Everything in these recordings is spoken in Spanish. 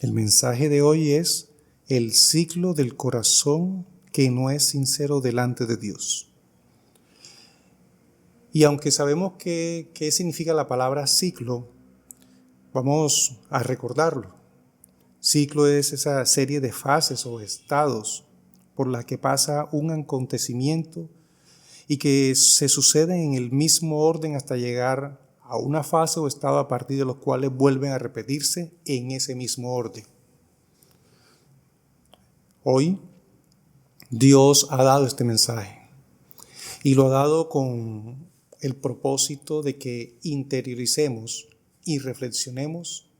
El mensaje de hoy es el ciclo del corazón que no es sincero delante de Dios. Y aunque sabemos qué significa la palabra ciclo, vamos a recordarlo. Ciclo es esa serie de fases o estados por las que pasa un acontecimiento y que se suceden en el mismo orden hasta llegar a una fase o estado a partir de los cuales vuelven a repetirse en ese mismo orden. Hoy Dios ha dado este mensaje y lo ha dado con el propósito de que interioricemos y reflexionemos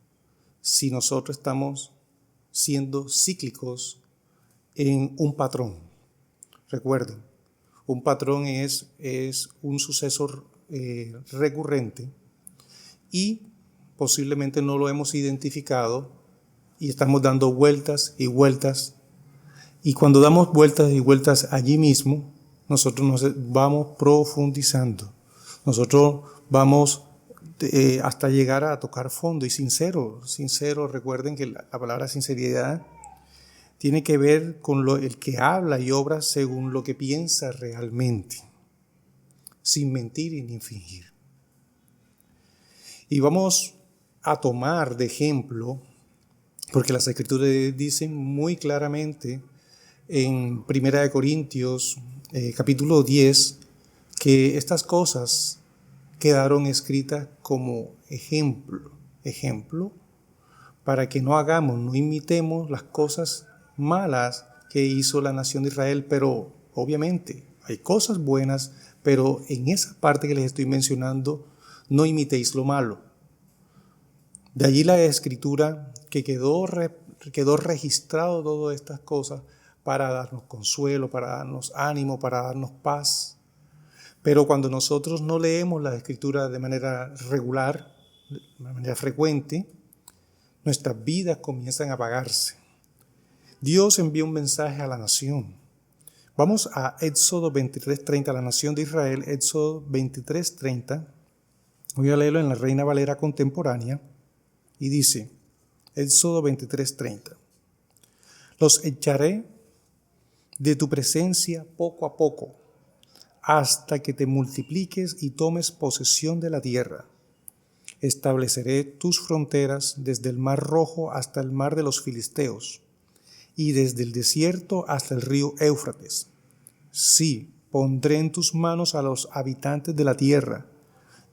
si nosotros estamos siendo cíclicos en un patrón. Recuerden, un patrón es un suceso recurrente y posiblemente no lo hemos identificado y estamos dando vueltas y vueltas. Y cuando damos vueltas y vueltas allí mismo, nosotros nos vamos profundizando. Nosotros vamos hasta llegar a tocar fondo y sincero. Recuerden que la palabra sinceridad tiene que ver con el que habla y obra según lo que piensa realmente, sin mentir y ni fingir. Y vamos a tomar de ejemplo, porque las Escrituras dicen muy claramente en 1 Corintios capítulo 10 que estas cosas quedaron escritas como ejemplo para que no imitemos las cosas malas que hizo la nación de Israel, pero obviamente hay cosas buenas, pero en esa parte que les estoy mencionando, no imitéis lo malo. De allí la Escritura que quedó registrado todas estas cosas para darnos consuelo, para darnos ánimo, para darnos paz. Pero cuando nosotros no leemos la Escritura de manera regular, de manera frecuente, nuestras vidas comienzan a apagarse. Dios envía un mensaje a la nación. Vamos a Éxodo 23:30, la nación de Israel, Éxodo 23:30. Voy a leerlo en la Reina Valera contemporánea y dice, Éxodo 23:30. Los echaré de tu presencia poco a poco, hasta que te multipliques y tomes posesión de la tierra. Estableceré tus fronteras desde el mar Rojo hasta el mar de los Filisteos, y desde el desierto hasta el río Éufrates. Sí, pondré en tus manos a los habitantes de la tierra,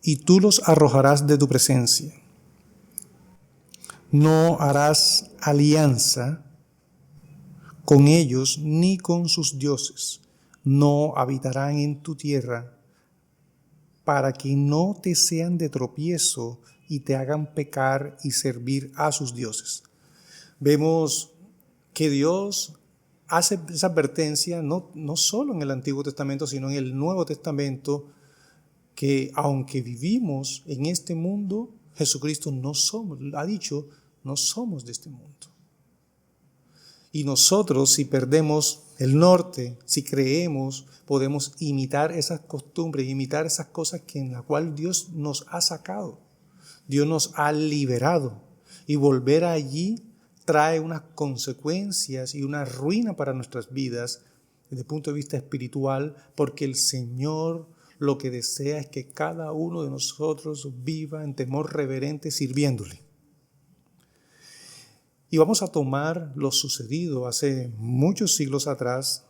y tú los arrojarás de tu presencia. No harás alianza con ellos ni con sus dioses. No habitarán en tu tierra, para que no te sean de tropiezo y te hagan pecar y servir a sus dioses. Vemos que Dios hace esa advertencia no solo en el Antiguo Testamento, sino en el Nuevo Testamento, que aunque vivimos en este mundo, Jesucristo ha dicho, no somos de este mundo. Y nosotros, si perdemos el norte, si creemos, podemos imitar esas costumbres, imitar esas cosas en las cuales Dios nos ha sacado. Dios nos ha liberado. Y volver allí trae unas consecuencias y una ruina para nuestras vidas desde el punto de vista espiritual, porque el Señor lo que desea es que cada uno de nosotros viva en temor reverente sirviéndole. Y vamos a tomar lo sucedido hace muchos siglos atrás.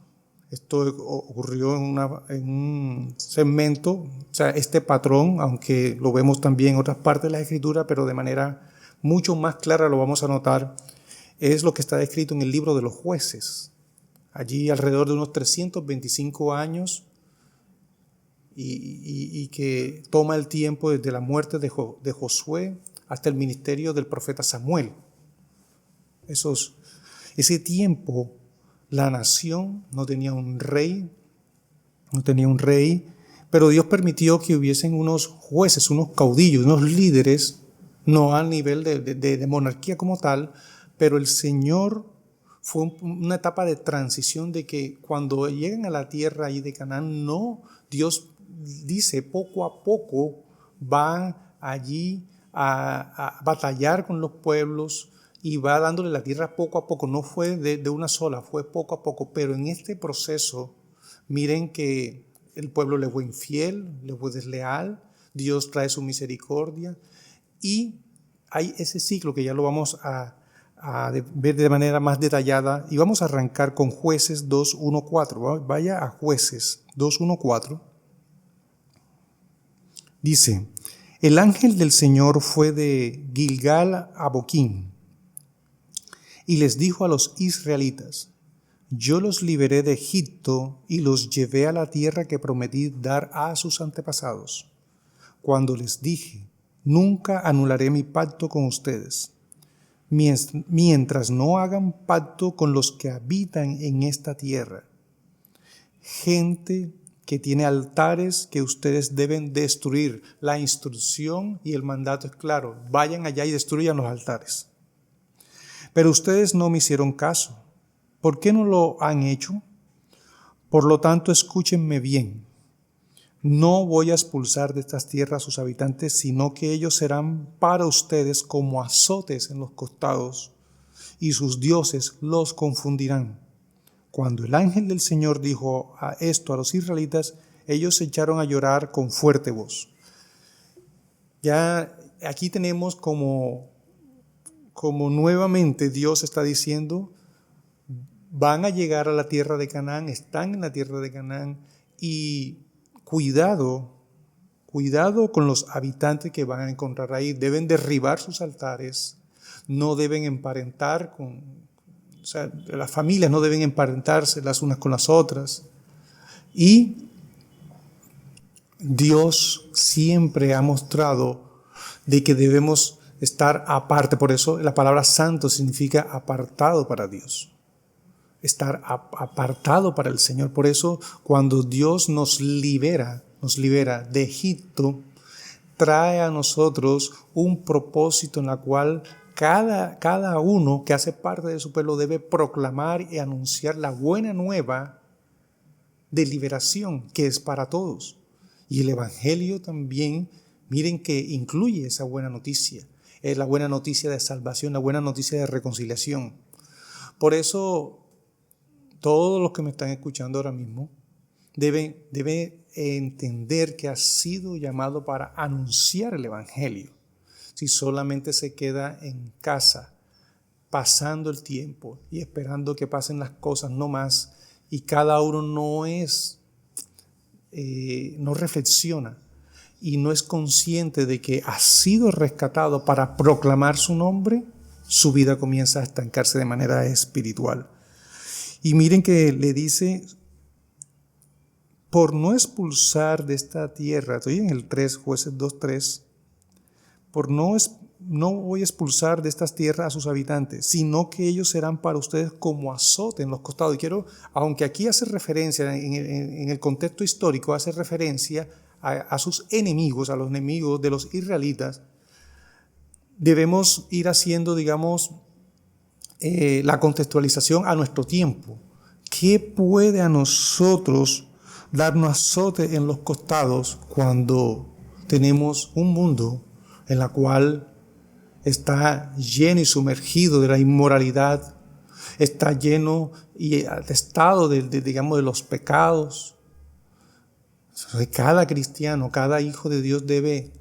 Esto ocurrió en un segmento, o sea, este patrón, aunque lo vemos también en otras partes de la Escritura, pero de manera mucho más clara lo vamos a notar, es lo que está descrito en el libro de los Jueces. Allí alrededor de unos 325 años y que toma el tiempo desde la muerte de Josué hasta el ministerio del profeta Samuel. Ese tiempo la nación no tenía un rey, pero Dios permitió que hubiesen unos jueces, unos caudillos, unos líderes, no al nivel de monarquía como tal, pero el Señor fue una etapa de transición de que cuando llegan a la tierra ahí de Canaán, Dios dice poco a poco van allí a batallar con los pueblos y va dándole la tierra poco a poco. No fue de una sola, fue poco a poco. Pero en este proceso, miren que el pueblo le fue infiel, le fue desleal. Dios trae su misericordia. Y hay ese ciclo que ya lo vamos a ver de manera más detallada. Y vamos a arrancar con Jueces 2:1-4. Vaya a Jueces 2:1-4. Dice: el ángel del Señor fue de Gilgal a Boquim y les dijo a los israelitas: yo los liberé de Egipto y los llevé a la tierra que prometí dar a sus antepasados, cuando les dije: nunca anularé mi pacto con ustedes, mientras no hagan pacto con los que habitan en esta tierra, gente que tiene altares que ustedes deben destruir. La instrucción y el mandato es claro: vayan allá y destruyan los altares. Pero ustedes no me hicieron caso. ¿Por qué no lo han hecho? Por lo tanto, escúchenme bien. No voy a expulsar de estas tierras a sus habitantes, sino que ellos serán para ustedes como azotes en los costados, y sus dioses los confundirán. Cuando el ángel del Señor dijo esto a los israelitas, ellos se echaron a llorar con fuerte voz. Ya aquí tenemos como nuevamente Dios está diciendo: van a llegar a la tierra de Canaán, están en la tierra de Canaán, y cuidado con los habitantes que van a encontrar ahí. Deben derribar sus altares, no deben emparentar las familias no deben emparentarse las unas con las otras. Y Dios siempre ha mostrado de que debemos estar aparte. Por eso la palabra santo significa apartado para Dios. Estar apartado para el Señor. Por eso cuando Dios nos libera de Egipto, trae a nosotros un propósito en la cual cada uno que hace parte de su pueblo debe proclamar y anunciar la buena nueva de liberación que es para todos. Y el Evangelio también, miren que incluye esa buena noticia. Es la buena noticia de salvación, la buena noticia de reconciliación. Por eso, todos los que me están escuchando ahora mismo deben entender que ha sido llamado para anunciar el Evangelio. Si solamente se queda en casa, pasando el tiempo y esperando que pasen las cosas, no más, y cada uno no reflexiona y no es consciente de que ha sido rescatado para proclamar su nombre, su vida comienza a estancarse de manera espiritual. Y miren que le dice: por no expulsar de esta tierra, estoy en el 3, Jueces 2:3, no voy a expulsar de estas tierras a sus habitantes, sino que ellos serán para ustedes como azote en los costados. Y quiero, aunque aquí hace referencia, en el contexto histórico, hace referencia a sus enemigos, a los enemigos de los israelitas, debemos ir haciendo, la contextualización a nuestro tiempo. ¿Qué puede a nosotros darnos azote en los costados cuando tenemos un mundo en la cual está lleno y sumergido de la inmoralidad, está lleno y atestado de los pecados? Cada cristiano, cada hijo de Dios debe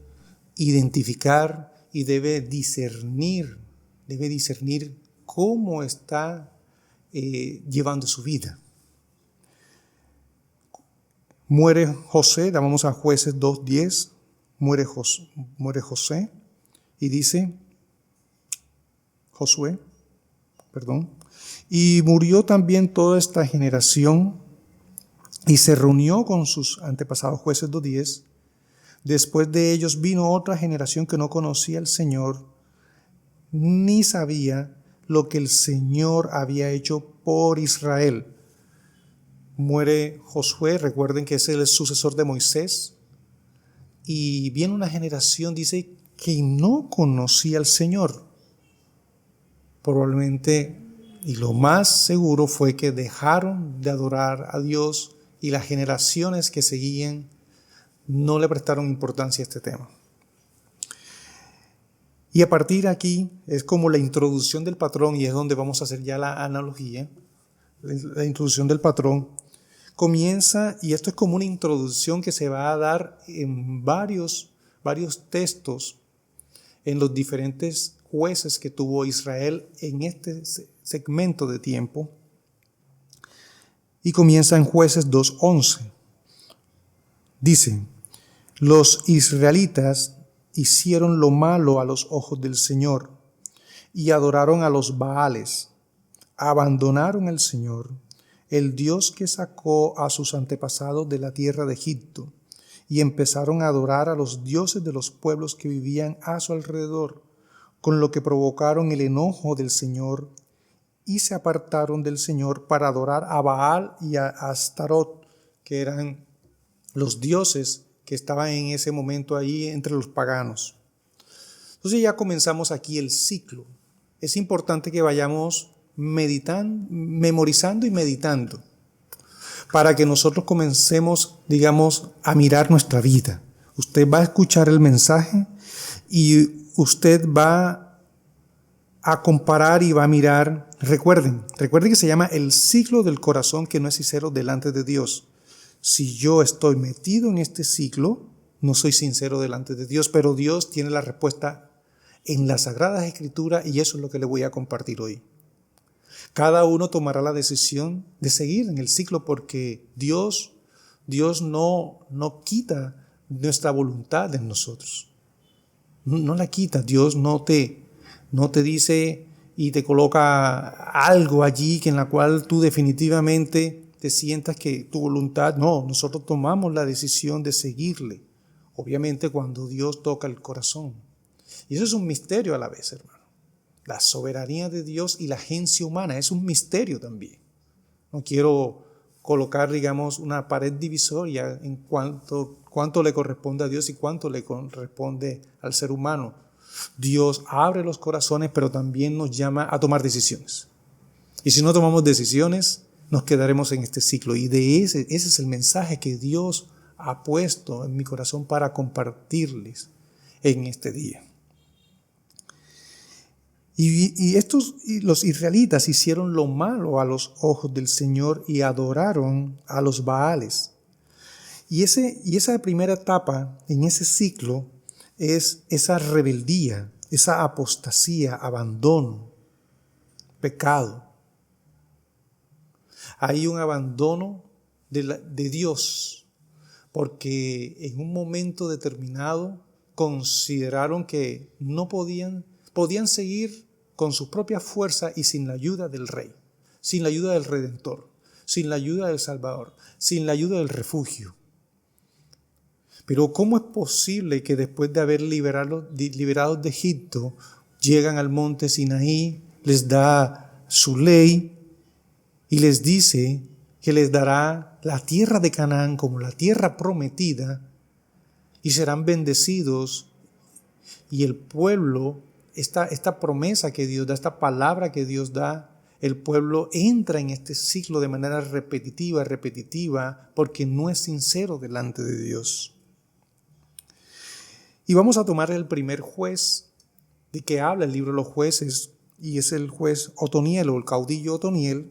identificar y debe discernir cómo está llevando su vida. Muere José, vamos a Jueces 2:10, muere José y dice, y murió también toda esta generación y se reunió con sus antepasados. Jueces 2:10. Después de ellos vino otra generación que no conocía al Señor, ni sabía lo que el Señor había hecho por Israel. Muere Josué, recuerden que es el sucesor de Moisés, y viene una generación, dice, que no conocía al Señor. Probablemente, y lo más seguro fue que dejaron de adorar a Dios y las generaciones que seguían no le prestaron importancia a este tema. Y a partir de aquí es como la introducción del patrón, y es donde vamos a hacer ya la analogía, la introducción del patrón. Comienza, y esto es como una introducción que se va a dar en varios textos, en los diferentes jueces que tuvo Israel en este segmento de tiempo. Y comienza en Jueces 2:11. Dice: los israelitas hicieron lo malo a los ojos del Señor y adoraron a los Baales. Abandonaron al Señor, el Dios que sacó a sus antepasados de la tierra de Egipto, y empezaron a adorar a los dioses de los pueblos que vivían a su alrededor, con lo que provocaron el enojo del Señor, y se apartaron del Señor para adorar a Baal y a Astarot, que eran los dioses que estaban en ese momento ahí entre los paganos. Entonces ya comenzamos aquí el ciclo. Es importante que vayamos meditando, memorizando y meditando, para que nosotros comencemos, digamos, a mirar nuestra vida. Usted va a escuchar el mensaje y usted va a comparar y va a mirar. Recuerden que se llama el ciclo del corazón que no es sincero delante de Dios. Si yo estoy metido en este ciclo, no soy sincero delante de Dios, pero Dios tiene la respuesta en las Sagradas Escrituras, y eso es lo que le voy a compartir hoy. Cada uno tomará la decisión de seguir en el ciclo, porque Dios no quita nuestra voluntad en nosotros. No la quita. Dios no te dice y te coloca algo allí en la cual tú definitivamente te sientas que tu voluntad. No, nosotros tomamos la decisión de seguirle. Obviamente cuando Dios toca el corazón. Y eso es un misterio a la vez, hermano. La soberanía de Dios y la agencia humana es un misterio también. No quiero colocar, digamos, una pared divisoria en cuánto le corresponde a Dios y cuánto le corresponde al ser humano. Dios abre los corazones, pero también nos llama a tomar decisiones. Y si no tomamos decisiones, nos quedaremos en este ciclo. Y ese es el mensaje que Dios ha puesto en mi corazón para compartirles en este día. Y los israelitas hicieron lo malo a los ojos del Señor y adoraron a los Baales. Y esa primera etapa en ese ciclo es esa rebeldía, esa apostasía, abandono, pecado. Hay un abandono de Dios, porque en un momento determinado consideraron que no podían seguir con su propia fuerza y sin la ayuda del Rey, sin la ayuda del Redentor, sin la ayuda del Salvador, sin la ayuda del refugio. Pero ¿cómo es posible que después de haber liberados de Egipto, llegan al monte Sinaí, les da su ley y les dice que les dará la tierra de Canaán como la tierra prometida, y serán bendecidos, y el pueblo, esta promesa que Dios da, esta palabra que Dios da, el pueblo entra en este ciclo de manera repetitiva, porque no es sincero delante de Dios. Y vamos a tomar el primer juez de que habla el libro de los jueces, y es el juez Otoniel, o el caudillo Otoniel.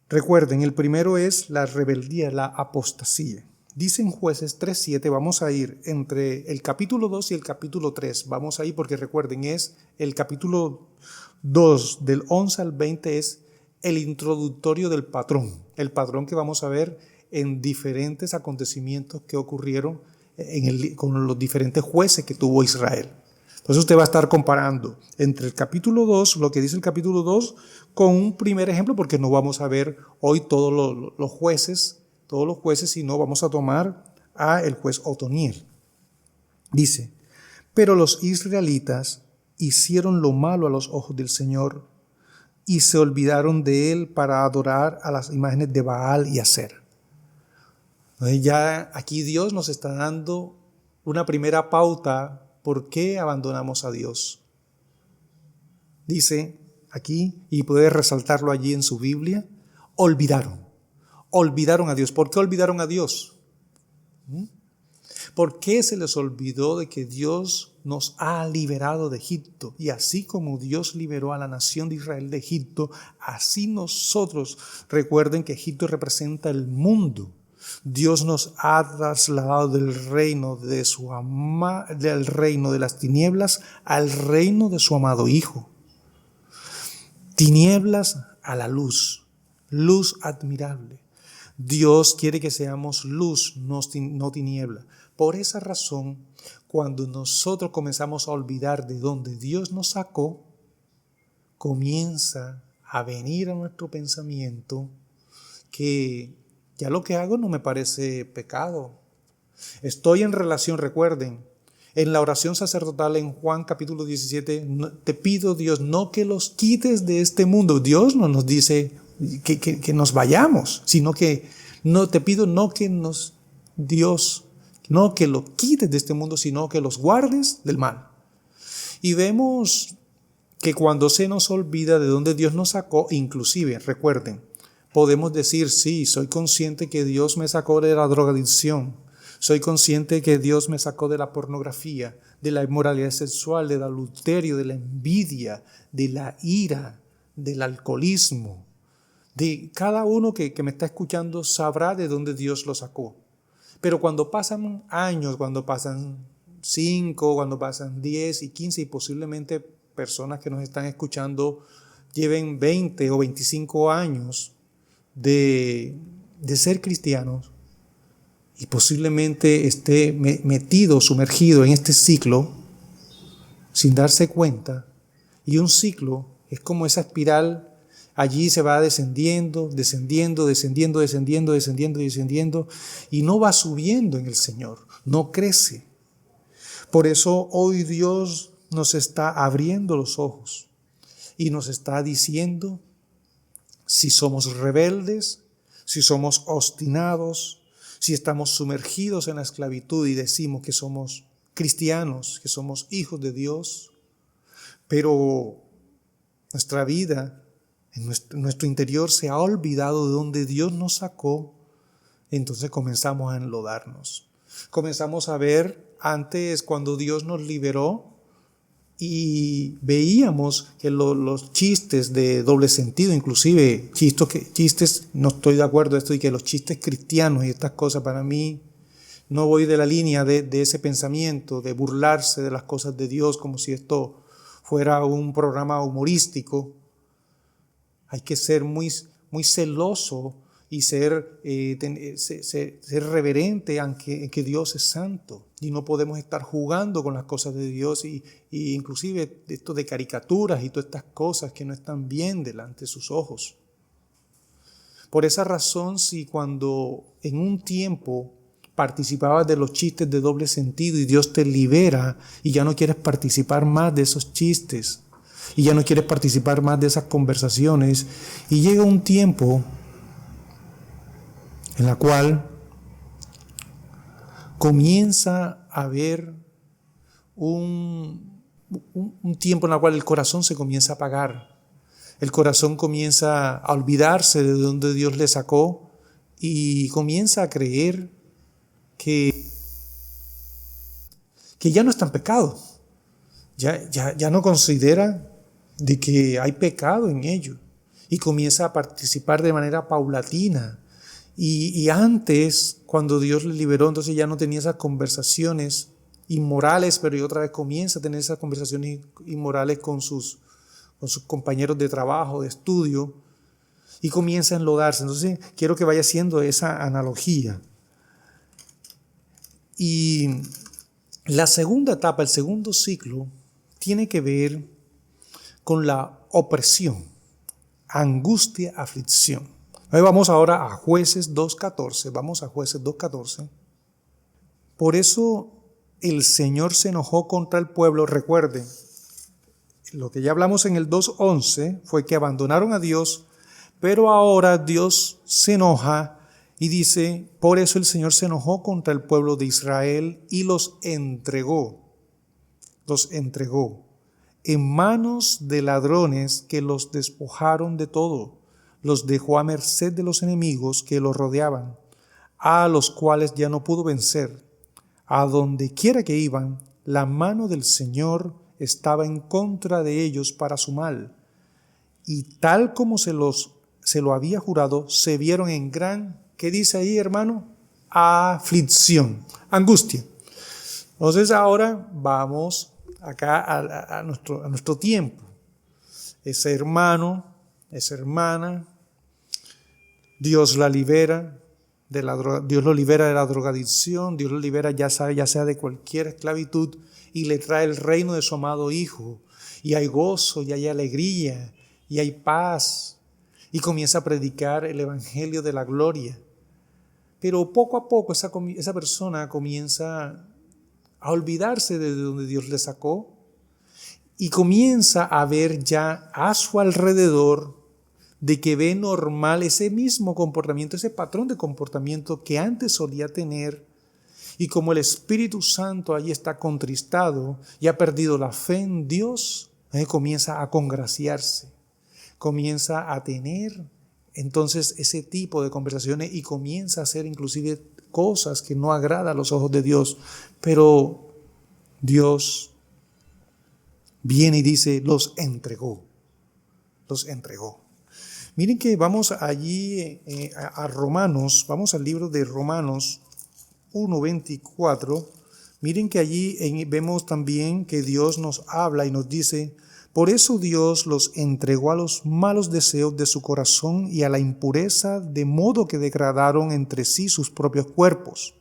Recuerden, el primero es la rebeldía, la apostasía. Dice en Jueces 3:7, vamos a ir entre el capítulo 2 y el capítulo 3. Vamos a ir porque recuerden, es el capítulo 2 del 11 al 20 es el introductorio del patrón. El patrón que vamos a ver en diferentes acontecimientos que ocurrieron con los diferentes jueces que tuvo Israel. Entonces usted va a estar comparando entre el capítulo 2, lo que dice el capítulo 2, con un primer ejemplo, porque no vamos a ver hoy todos los jueces, sino vamos a tomar a el juez Otoniel. Dice: pero los israelitas hicieron lo malo a los ojos del Señor y se olvidaron de él para adorar a las imágenes de Baal y Aser. Entonces ya aquí Dios nos está dando una primera pauta. ¿Por qué abandonamos a Dios? Dice aquí, y puede resaltarlo allí en su Biblia, olvidaron a Dios. ¿Por qué olvidaron a Dios? ¿Por qué se les olvidó de que Dios nos ha liberado de Egipto. Y así como Dios liberó a la nación de Israel de Egipto, así nosotros, recuerden que Egipto representa el mundo. Dios nos ha trasladado del reino del reino de las tinieblas al reino de su amado Hijo. Tinieblas a la luz, luz admirable. Dios quiere que seamos luz, no tiniebla. Por esa razón, cuando nosotros comenzamos a olvidar de dónde Dios nos sacó, comienza a venir a nuestro pensamiento que ya lo que hago no me parece pecado. Estoy en relación, recuerden, en la oración sacerdotal en Juan capítulo 17, te pido, Dios, no que los quites de este mundo. Dios no nos dice que nos vayamos, sino que no te pido Dios, no que lo quites de este mundo, sino que los guardes del mal. Y vemos que cuando se nos olvida de dónde Dios nos sacó, inclusive, recuerden, podemos decir, sí, soy consciente que Dios me sacó de la drogadicción, soy consciente que Dios me sacó de la pornografía, de la inmoralidad sexual, del adulterio, de la envidia, de la ira, del alcoholismo. De cada uno que me está escuchando sabrá de dónde Dios lo sacó. Pero cuando pasan años, cuando pasan 5, cuando pasan 10 y 15 y posiblemente personas que nos están escuchando lleven 20 o 25 años de ser cristianos y posiblemente esté metido, sumergido en este ciclo sin darse cuenta. Y un ciclo es como esa espiral. Allí se va descendiendo y no va subiendo en el Señor, no crece. Por eso hoy Dios nos está abriendo los ojos y nos está diciendo si somos rebeldes, si somos obstinados, si estamos sumergidos en la esclavitud y decimos que somos cristianos, que somos hijos de Dios, pero nuestra vida, en nuestro interior se ha olvidado de dónde Dios nos sacó, entonces comenzamos a enlodarnos. Comenzamos a ver antes cuando Dios nos liberó y veíamos que los chistes de doble sentido, inclusive chistes, no estoy de acuerdo esto y que los chistes cristianos y estas cosas, para mí no voy de la línea de ese pensamiento de burlarse de las cosas de Dios como si esto fuera un programa humorístico. Hay que ser muy, muy celoso y ser reverente en que Dios es santo. Y no podemos estar jugando con las cosas de Dios y inclusive esto de caricaturas y todas estas cosas que no están bien delante de sus ojos. Por esa razón, si cuando en un tiempo participabas de los chistes de doble sentido y Dios te libera y ya no quieres participar más de esos chistes, y ya no quieres participar más de esas conversaciones, y llega un tiempo en la cual comienza a haber un tiempo en el cual el corazón se comienza a apagar, el corazón comienza a olvidarse de donde Dios le sacó y comienza a creer que ya no está en pecado, ya no considera de que hay pecado en ello y comienza a participar de manera paulatina. Y antes, cuando Dios le liberó, entonces ya no tenía esas conversaciones inmorales, pero y otra vez comienza a tener esas conversaciones inmorales con sus compañeros de trabajo, de estudio, y comienza a enlodarse. Entonces quiero que vaya haciendo esa analogía. Y la segunda etapa, el segundo ciclo, tiene que ver con la opresión, angustia, aflicción. Ahí vamos ahora a Jueces 2:14. Vamos a Jueces 2:14. Por eso el Señor se enojó contra el pueblo. Recuerden, lo que ya hablamos en el 2:11 fue que abandonaron a Dios, pero ahora Dios se enoja y dice, por eso el Señor se enojó contra el pueblo de Israel y los entregó en manos de ladrones que los despojaron de todo, los dejó a merced de los enemigos que los rodeaban, a los cuales ya no pudo vencer. A donde quiera que iban, la mano del Señor estaba en contra de ellos para su mal. Y tal como se lo había jurado, se vieron en gran, ¿qué dice ahí, hermano? Aflicción, angustia. Entonces ahora vamos acá a nuestro tiempo. Ese hermano, esa hermana, Dios la libera Dios lo libera de la drogadicción, Dios lo libera ya sea de cualquier esclavitud, y le trae el reino de su amado Hijo. Y hay gozo, y hay alegría, y hay paz. Y comienza a predicar el evangelio de la gloria. Pero poco a poco esa persona comienza a olvidarse de donde Dios le sacó, y comienza a ver ya a su alrededor de que ve normal ese mismo comportamiento, ese patrón de comportamiento que antes solía tener, y como el Espíritu Santo ahí está contristado y ha perdido la fe en Dios, comienza a congraciarse, comienza a tener entonces ese tipo de conversaciones y comienza a hacer inclusive cosas que no agradan a los ojos de Dios. Pero Dios viene y dice, los entregó. Miren que vamos allí a Romanos, vamos al libro de Romanos 1:24. Miren que allí vemos también que Dios nos habla y nos dice, por eso Dios los entregó a los malos deseos de su corazón y a la impureza, de modo que degradaron entre sí sus propios cuerpos.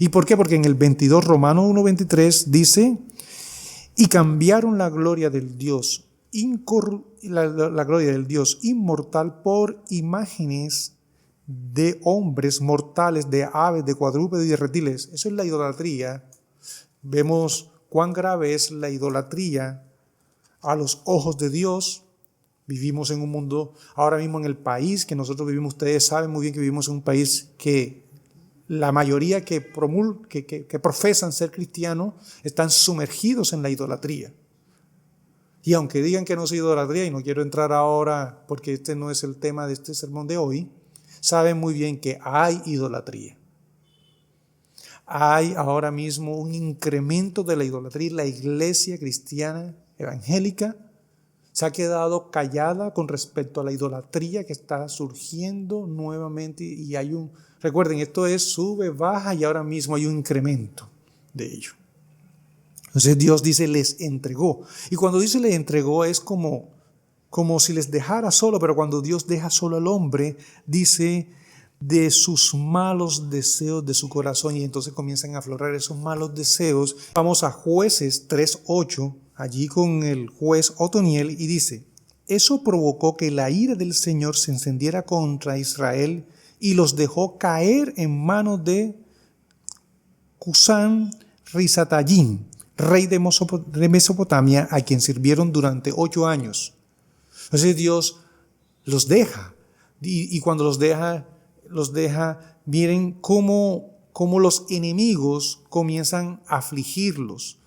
¿Y por qué? Porque en el 22, Romanos 1:23 dice, y cambiaron la gloria del Dios la gloria del Dios inmortal por imágenes de hombres mortales, de aves, de cuadrúpedos y de reptiles. Eso es la idolatría. Vemos cuán grave es la idolatría a los ojos de Dios. Vivimos en un mundo, ahora mismo en el país que nosotros vivimos, ustedes saben muy bien que vivimos en un país que la mayoría que profesan ser cristianos están sumergidos en la idolatría. Y aunque digan que no es idolatría, y no quiero entrar ahora porque este no es el tema de este sermón de hoy, saben muy bien que hay idolatría. Hay ahora mismo un incremento de la idolatría. La iglesia cristiana evangélica se ha quedado callada con respecto a la idolatría que está surgiendo nuevamente, y recuerden, esto es sube, baja, y ahora mismo hay un incremento de ello. Entonces Dios dice, les entregó. Y cuando dice les entregó es como si les dejara solo, pero cuando Dios deja solo al hombre, dice de sus malos deseos de su corazón, y entonces comienzan a aflorar esos malos deseos. Vamos a Jueces 3:8, allí con el juez Otoniel, y dice, eso provocó que la ira del Señor se encendiera contra Israel y los dejó caer en manos de Cusán Risatayim, rey de Mesopotamia, a quien sirvieron durante 8 años. Entonces Dios los deja, y cuando los deja, miren cómo los enemigos comienzan a afligirlos.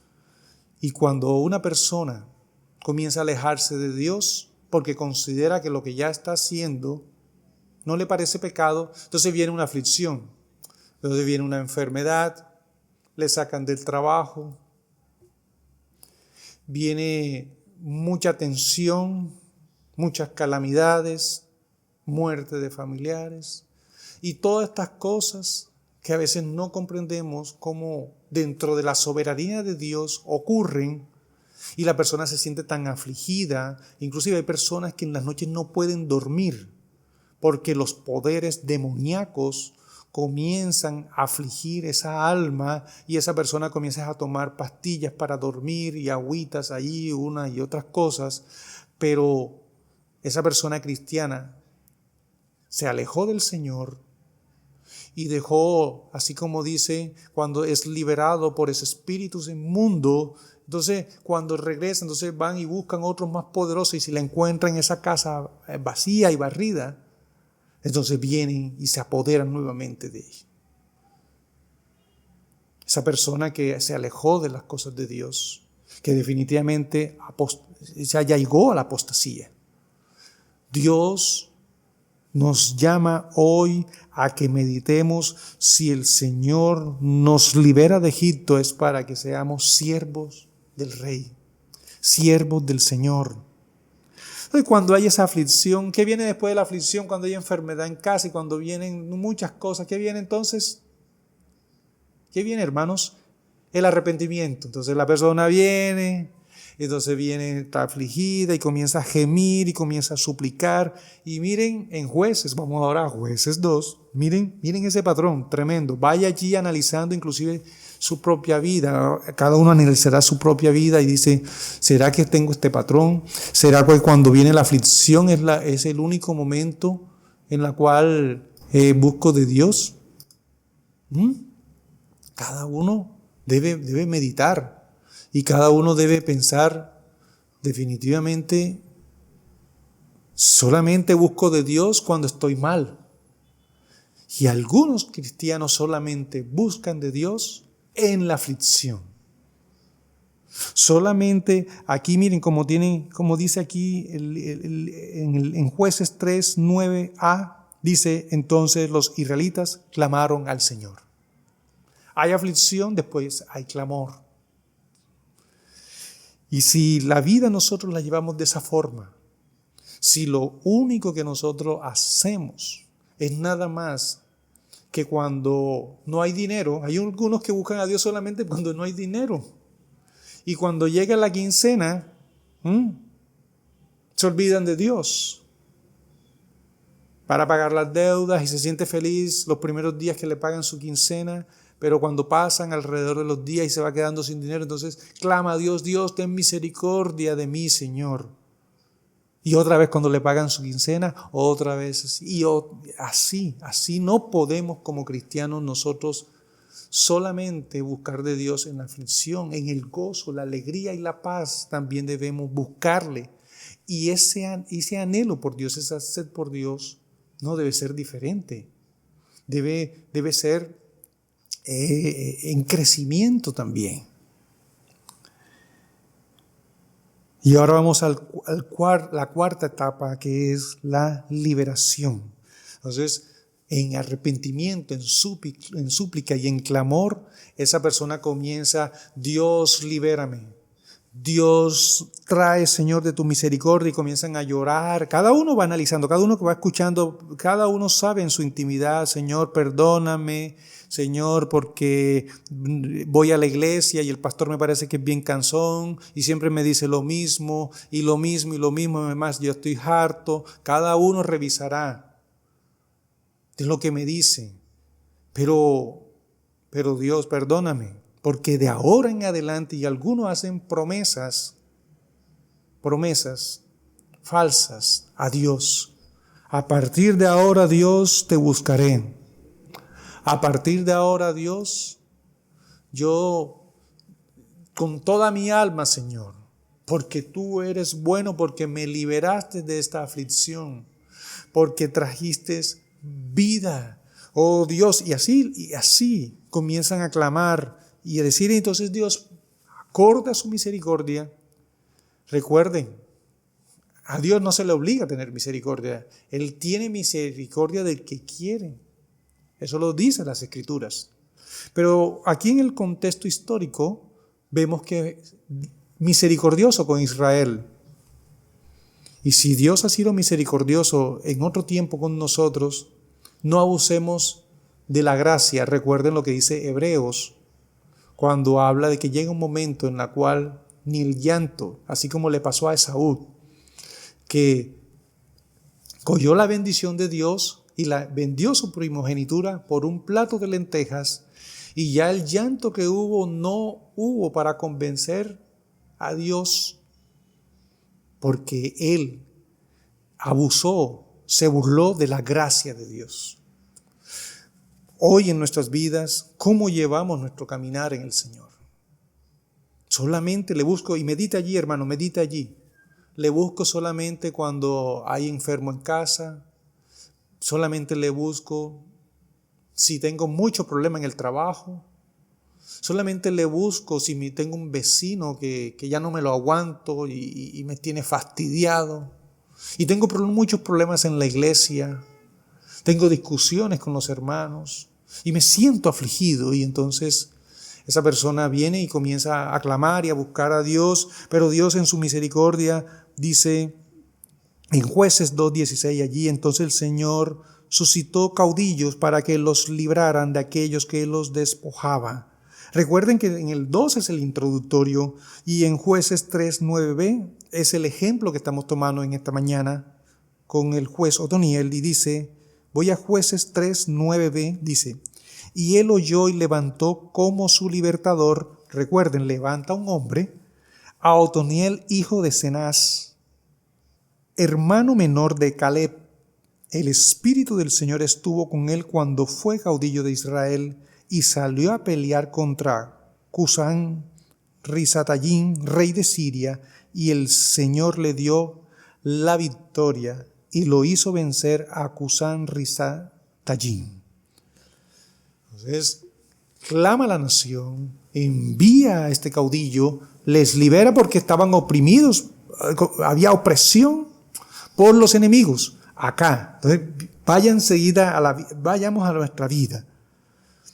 Y cuando una persona comienza a alejarse de Dios porque considera que lo que ya está haciendo no le parece pecado, entonces viene una aflicción, entonces viene una enfermedad, le sacan del trabajo, viene mucha tensión, muchas calamidades, muerte de familiares y todas estas cosas que a veces no comprendemos cómo dentro de la soberanía de Dios ocurren, y la persona se siente tan afligida. Inclusive hay personas que en las noches no pueden dormir porque los poderes demoníacos comienzan a afligir esa alma, y esa persona comienza a tomar pastillas para dormir y agüitas allí, unas y otras cosas, pero esa persona cristiana se alejó del Señor y dejó, así como dice, cuando es liberado por ese espíritu inmundo, entonces cuando regresa, entonces van y buscan otros más poderosos, y si la encuentran en esa casa vacía y barrida, entonces vienen y se apoderan nuevamente de ella. Esa persona que se alejó de las cosas de Dios, que definitivamente ya llegó a la apostasía. Dios nos llama hoy a que meditemos si el Señor nos libera de Egipto es para que seamos siervos del Rey, siervos del Señor. Entonces, cuando hay esa aflicción, ¿qué viene después de la aflicción? Cuando hay enfermedad en casa y cuando vienen muchas cosas, ¿qué viene entonces? ¿Qué viene, hermanos? El arrepentimiento. Entonces la persona viene, está afligida y comienza a gemir y comienza a suplicar. Y miren en Jueces, vamos ahora a Jueces 2, miren ese patrón tremendo. Vaya allí analizando inclusive su propia vida. Cada uno analizará su propia vida y dice, ¿será que tengo este patrón? ¿Será que cuando viene la aflicción es el único momento en la cual busco de Dios? Cada uno debe meditar y cada uno debe pensar definitivamente, solamente busco de Dios cuando estoy mal. Y algunos cristianos solamente buscan de Dios en la aflicción. Solamente aquí, miren, como dice aquí en Jueces 3, 9a, dice, entonces los israelitas clamaron al Señor. Hay aflicción, después hay clamor. Y si la vida nosotros la llevamos de esa forma, si lo único que nosotros hacemos es nada más que cuando no hay dinero, hay algunos que buscan a Dios solamente cuando no hay dinero. Y cuando llega la quincena, se olvidan de Dios para pagar las deudas y se siente feliz los primeros días que le pagan su quincena. Pero cuando pasan alrededor de los días y se va quedando sin dinero, entonces clama a Dios, Dios, ten misericordia de mí, Señor. Y otra vez cuando le pagan su quincena, otra vez así. Y así no podemos como cristianos nosotros solamente buscar de Dios en la aflicción, en el gozo, la alegría y la paz. También debemos buscarle. Y ese anhelo por Dios, esa sed por Dios, no debe ser diferente. Debe ser en crecimiento también. Y ahora vamos a la cuarta etapa, que es la liberación. Entonces, en arrepentimiento, en súplica y en clamor, esa persona comienza, Dios, libérame. Dios, trae, Señor, de tu misericordia, y comienzan a llorar. Cada uno va analizando, cada uno que va escuchando, cada uno sabe en su intimidad, Señor, perdóname, Señor, porque voy a la iglesia y el pastor me parece que es bien cansón y siempre me dice lo mismo y lo mismo y lo mismo, además yo estoy harto. Cada uno revisará de lo que me dice, pero Dios, perdóname. Porque de ahora en adelante, y algunos hacen promesas falsas a Dios. A partir de ahora, Dios, te buscaré. A partir de ahora, Dios, yo con toda mi alma, Señor, porque tú eres bueno, porque me liberaste de esta aflicción, porque trajiste vida, oh Dios, y así comienzan a clamar y a decir, entonces Dios acorda su misericordia. Recuerden, a Dios no se le obliga a tener misericordia. Él tiene misericordia del que quiere. Eso lo dicen las Escrituras. Pero aquí en el contexto histórico vemos que misericordioso con Israel. Y si Dios ha sido misericordioso en otro tiempo con nosotros, no abusemos de la gracia. Recuerden lo que dice Hebreos, cuando habla de que llega un momento en el cual ni el llanto, así como le pasó a Esaú, que cogió la bendición de Dios y vendió su primogenitura por un plato de lentejas, y ya el llanto que hubo no hubo para convencer a Dios, porque él abusó, se burló de la gracia de Dios. Hoy en nuestras vidas, ¿cómo llevamos nuestro caminar en el Señor? Solamente le busco, y medita allí, hermano, medita allí. Le busco solamente cuando hay enfermo en casa. Solamente le busco si tengo mucho problema en el trabajo. Solamente le busco si tengo un vecino que ya no me lo aguanto y me tiene fastidiado. Y tengo muchos problemas en la iglesia. tengo discusiones con los hermanos y me siento afligido. Y entonces esa persona viene y comienza a clamar y a buscar a Dios, pero Dios en su misericordia dice en Jueces 2:16 allí, entonces el Señor suscitó caudillos para que los libraran de aquellos que los despojaba. Recuerden que en el 2 es el introductorio y en Jueces 3:9b es el ejemplo que estamos tomando en esta mañana con el juez Otoniel, y dice, voy a Jueces 3:9b, dice, y él oyó y levantó como su libertador, recuerden, levanta un hombre, a Otoniel, hijo de Cenaz, hermano menor de Caleb. El Espíritu del Señor estuvo con él cuando fue caudillo de Israel y salió a pelear contra Cusán Risatayín, rey de Siria, y el Señor le dio la victoria y lo hizo vencer a Cusán Risatayín. Entonces, clama a la nación, envía a este caudillo, les libera porque estaban oprimidos, había opresión por los enemigos. Acá, entonces, vayamos a nuestra vida.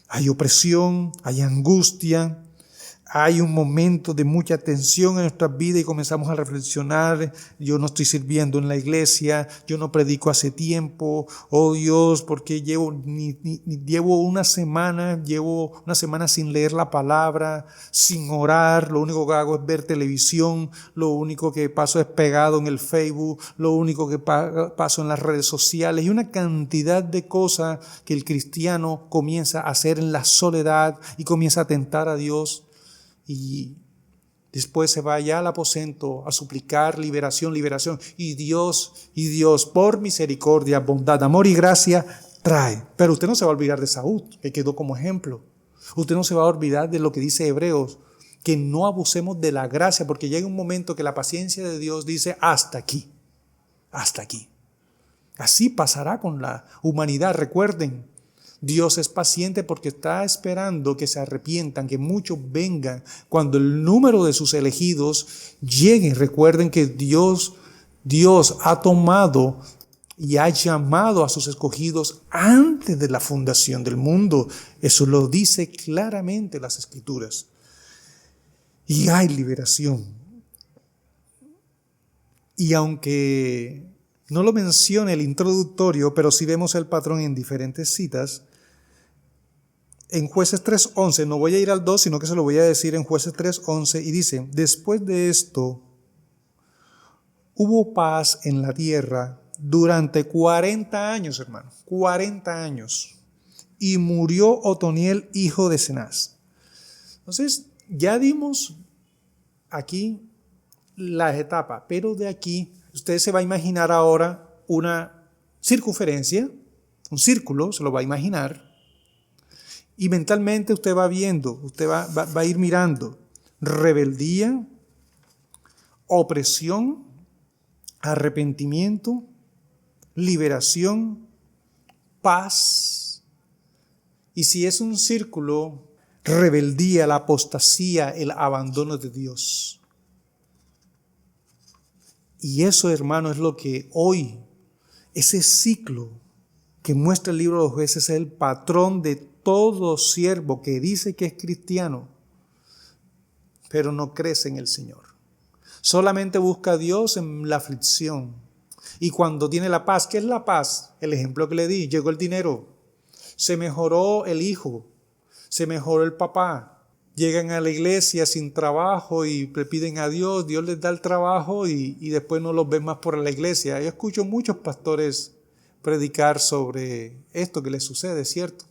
Hay opresión, hay angustia, hay un momento de mucha tensión en nuestras vidas y comenzamos a reflexionar, yo no estoy sirviendo en la iglesia, yo no predico hace tiempo, oh Dios, porque llevo una semana sin leer la palabra, sin orar, lo único que hago es ver televisión, lo único que paso es pegado en el Facebook, lo único que paso en las redes sociales, y una cantidad de cosas que el cristiano comienza a hacer en la soledad y comienza a tentar a Dios. Y después se va allá al aposento a suplicar liberación. Y Dios, por misericordia, bondad, amor y gracia, trae. Pero usted no se va a olvidar de Saúl, que quedó como ejemplo. Usted no se va a olvidar de lo que dice Hebreos, que no abusemos de la gracia, porque llega un momento que la paciencia de Dios dice hasta aquí. Así pasará con la humanidad. Recuerden, Dios es paciente porque está esperando que se arrepientan, que muchos vengan. Cuando el número de sus elegidos llegue, recuerden que Dios ha tomado y ha llamado a sus escogidos antes de la fundación del mundo. Eso lo dice claramente las Escrituras. Y hay liberación. Y aunque no lo menciona el introductorio, pero sí vemos el patrón en diferentes citas. En Jueces 3:11, no voy a ir al 2, sino que se lo voy a decir en Jueces 3:11, y dice, después de esto, hubo paz en la tierra durante 40 años, hermano, 40 años, y murió Otoniel, hijo de Cenaz. Entonces, ya dimos aquí las etapas, pero de aquí, usted se va a imaginar ahora una circunferencia, un círculo, se lo va a imaginar. Y mentalmente usted va viendo, usted va a ir mirando rebeldía, opresión, arrepentimiento, liberación, paz. Y si es un círculo, rebeldía, la apostasía, el abandono de Dios. Y eso, hermano, es lo que hoy, ese ciclo que muestra el libro de los Jueces, es el patrón de todo siervo que dice que es cristiano, pero no crece en el Señor. Solamente busca a Dios en la aflicción. Y cuando tiene la paz, ¿qué es la paz? El ejemplo que le di, llegó el dinero, se mejoró el hijo, se mejoró el papá. Llegan a la iglesia sin trabajo y le piden a Dios, Dios les da el trabajo y después no los ven más por la iglesia. Yo escucho muchos pastores predicar sobre esto que les sucede, ¿cierto?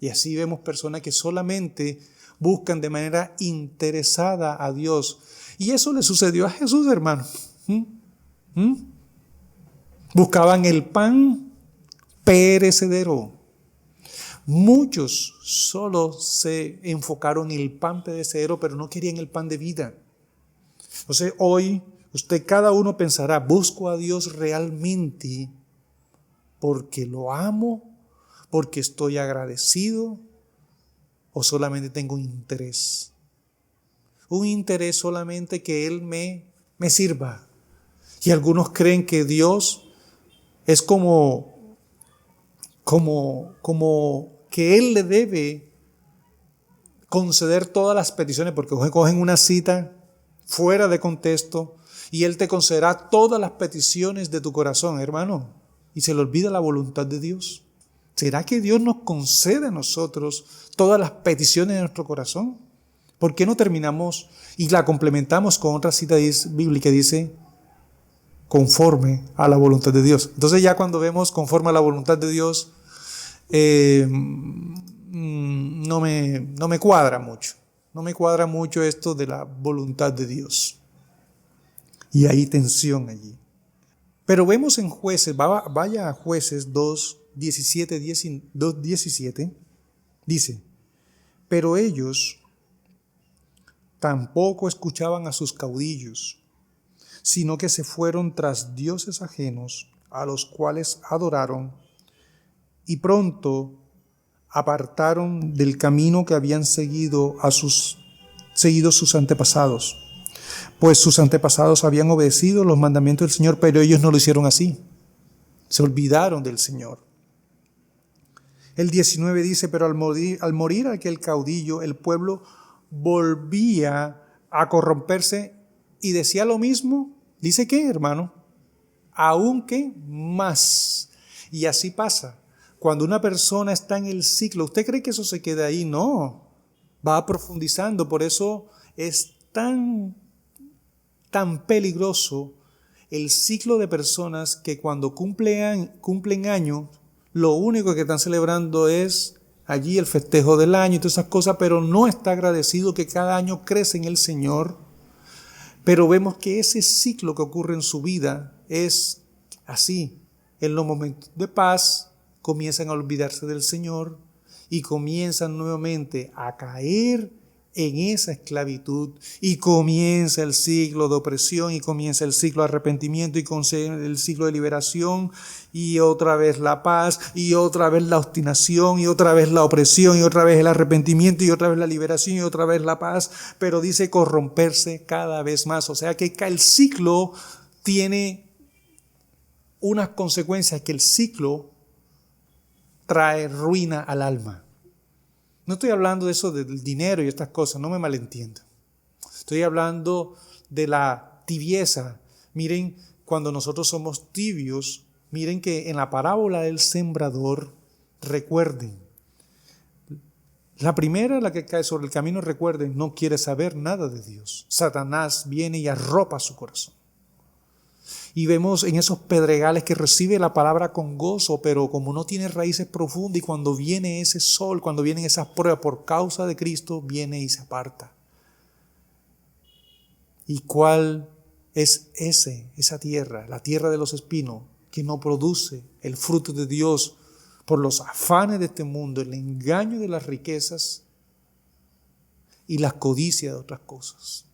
Y así vemos personas que solamente buscan de manera interesada a Dios. Y eso le sucedió a Jesús, hermano. Buscaban el pan perecedero. Muchos solo se enfocaron en el pan perecedero, pero no querían el pan de vida. Entonces hoy cada uno pensará, ¿busco a Dios realmente porque lo amo? ¿Porque estoy agradecido? ¿O solamente tengo un interés? Un interés solamente que Él me sirva. Y algunos creen que Dios es como como que Él le debe conceder todas las peticiones, porque cogen una cita fuera de contexto y Él te concederá todas las peticiones de tu corazón, hermano, y se le olvida la voluntad de Dios. ¿Será que Dios nos concede a nosotros todas las peticiones de nuestro corazón? ¿Por qué no terminamos y la complementamos con otra cita bíblica que dice conforme a la voluntad de Dios? Entonces ya cuando vemos conforme a la voluntad de Dios, no me cuadra mucho. No me cuadra mucho esto de la voluntad de Dios. Y hay tensión allí. Pero vemos en Jueces, vaya a Jueces 2:17, dice, pero ellos tampoco escuchaban a sus caudillos, sino que se fueron tras dioses ajenos, a los cuales adoraron, y pronto apartaron del camino que habían seguido sus antepasados. Pues sus antepasados habían obedecido los mandamientos del Señor, pero ellos no lo hicieron así. Se olvidaron del Señor. El 19 dice, pero al morir aquel caudillo, el pueblo volvía a corromperse y decía lo mismo. ¿Dice qué, hermano? Aunque más. Y así pasa. Cuando una persona está en el ciclo, ¿usted cree que eso se queda ahí? No. Va profundizando. Por eso es tan peligroso el ciclo de personas que cuando cumplen años, lo único que están celebrando es allí el festejo del año y todas esas cosas, pero no está agradecido que cada año crece en el Señor. Pero vemos que ese ciclo que ocurre en su vida es así. En los momentos de paz comienzan a olvidarse del Señor y comienzan nuevamente a caer en esa esclavitud y comienza el ciclo de opresión y comienza el ciclo de arrepentimiento y el ciclo de liberación y otra vez la paz y otra vez la obstinación y otra vez la opresión y otra vez el arrepentimiento y otra vez la liberación y otra vez la paz, pero dice corromperse cada vez más. O sea que el ciclo tiene unas consecuencias, que el ciclo trae ruina al alma. No estoy hablando de eso del dinero y estas cosas, no me malentiendan. Estoy hablando de la tibieza. Miren, cuando nosotros somos tibios, miren que en la parábola del sembrador, recuerden, la primera, la que cae sobre el camino, recuerden, no quiere saber nada de Dios. Satanás viene y arropa su corazón. Y vemos en esos pedregales que recibe la palabra con gozo, pero como no tiene raíces profundas, y cuando viene ese sol, cuando vienen esas pruebas por causa de Cristo, viene y se aparta. ¿Y cuál es esa tierra? La tierra de los espinos, que no produce el fruto de Dios por los afanes de este mundo, el engaño de las riquezas y la codicia de otras cosas.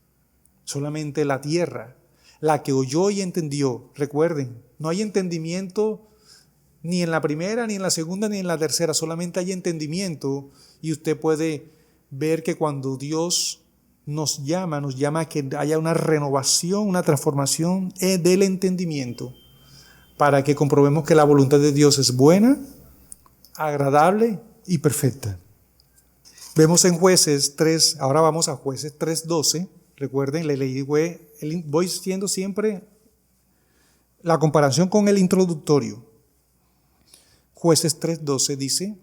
Solamente la tierra, la que oyó y entendió. Recuerden, no hay entendimiento ni en la primera, ni en la segunda, ni en la tercera. Solamente hay entendimiento. Y usted puede ver que cuando Dios nos llama a que haya una renovación, una transformación del entendimiento, para que comprobemos que la voluntad de Dios es buena, agradable y perfecta. Vemos en Jueces 3, ahora vamos a Jueces 3:12. Recuerden, voy siendo siempre la comparación con el introductorio. Jueces 3:12 dice,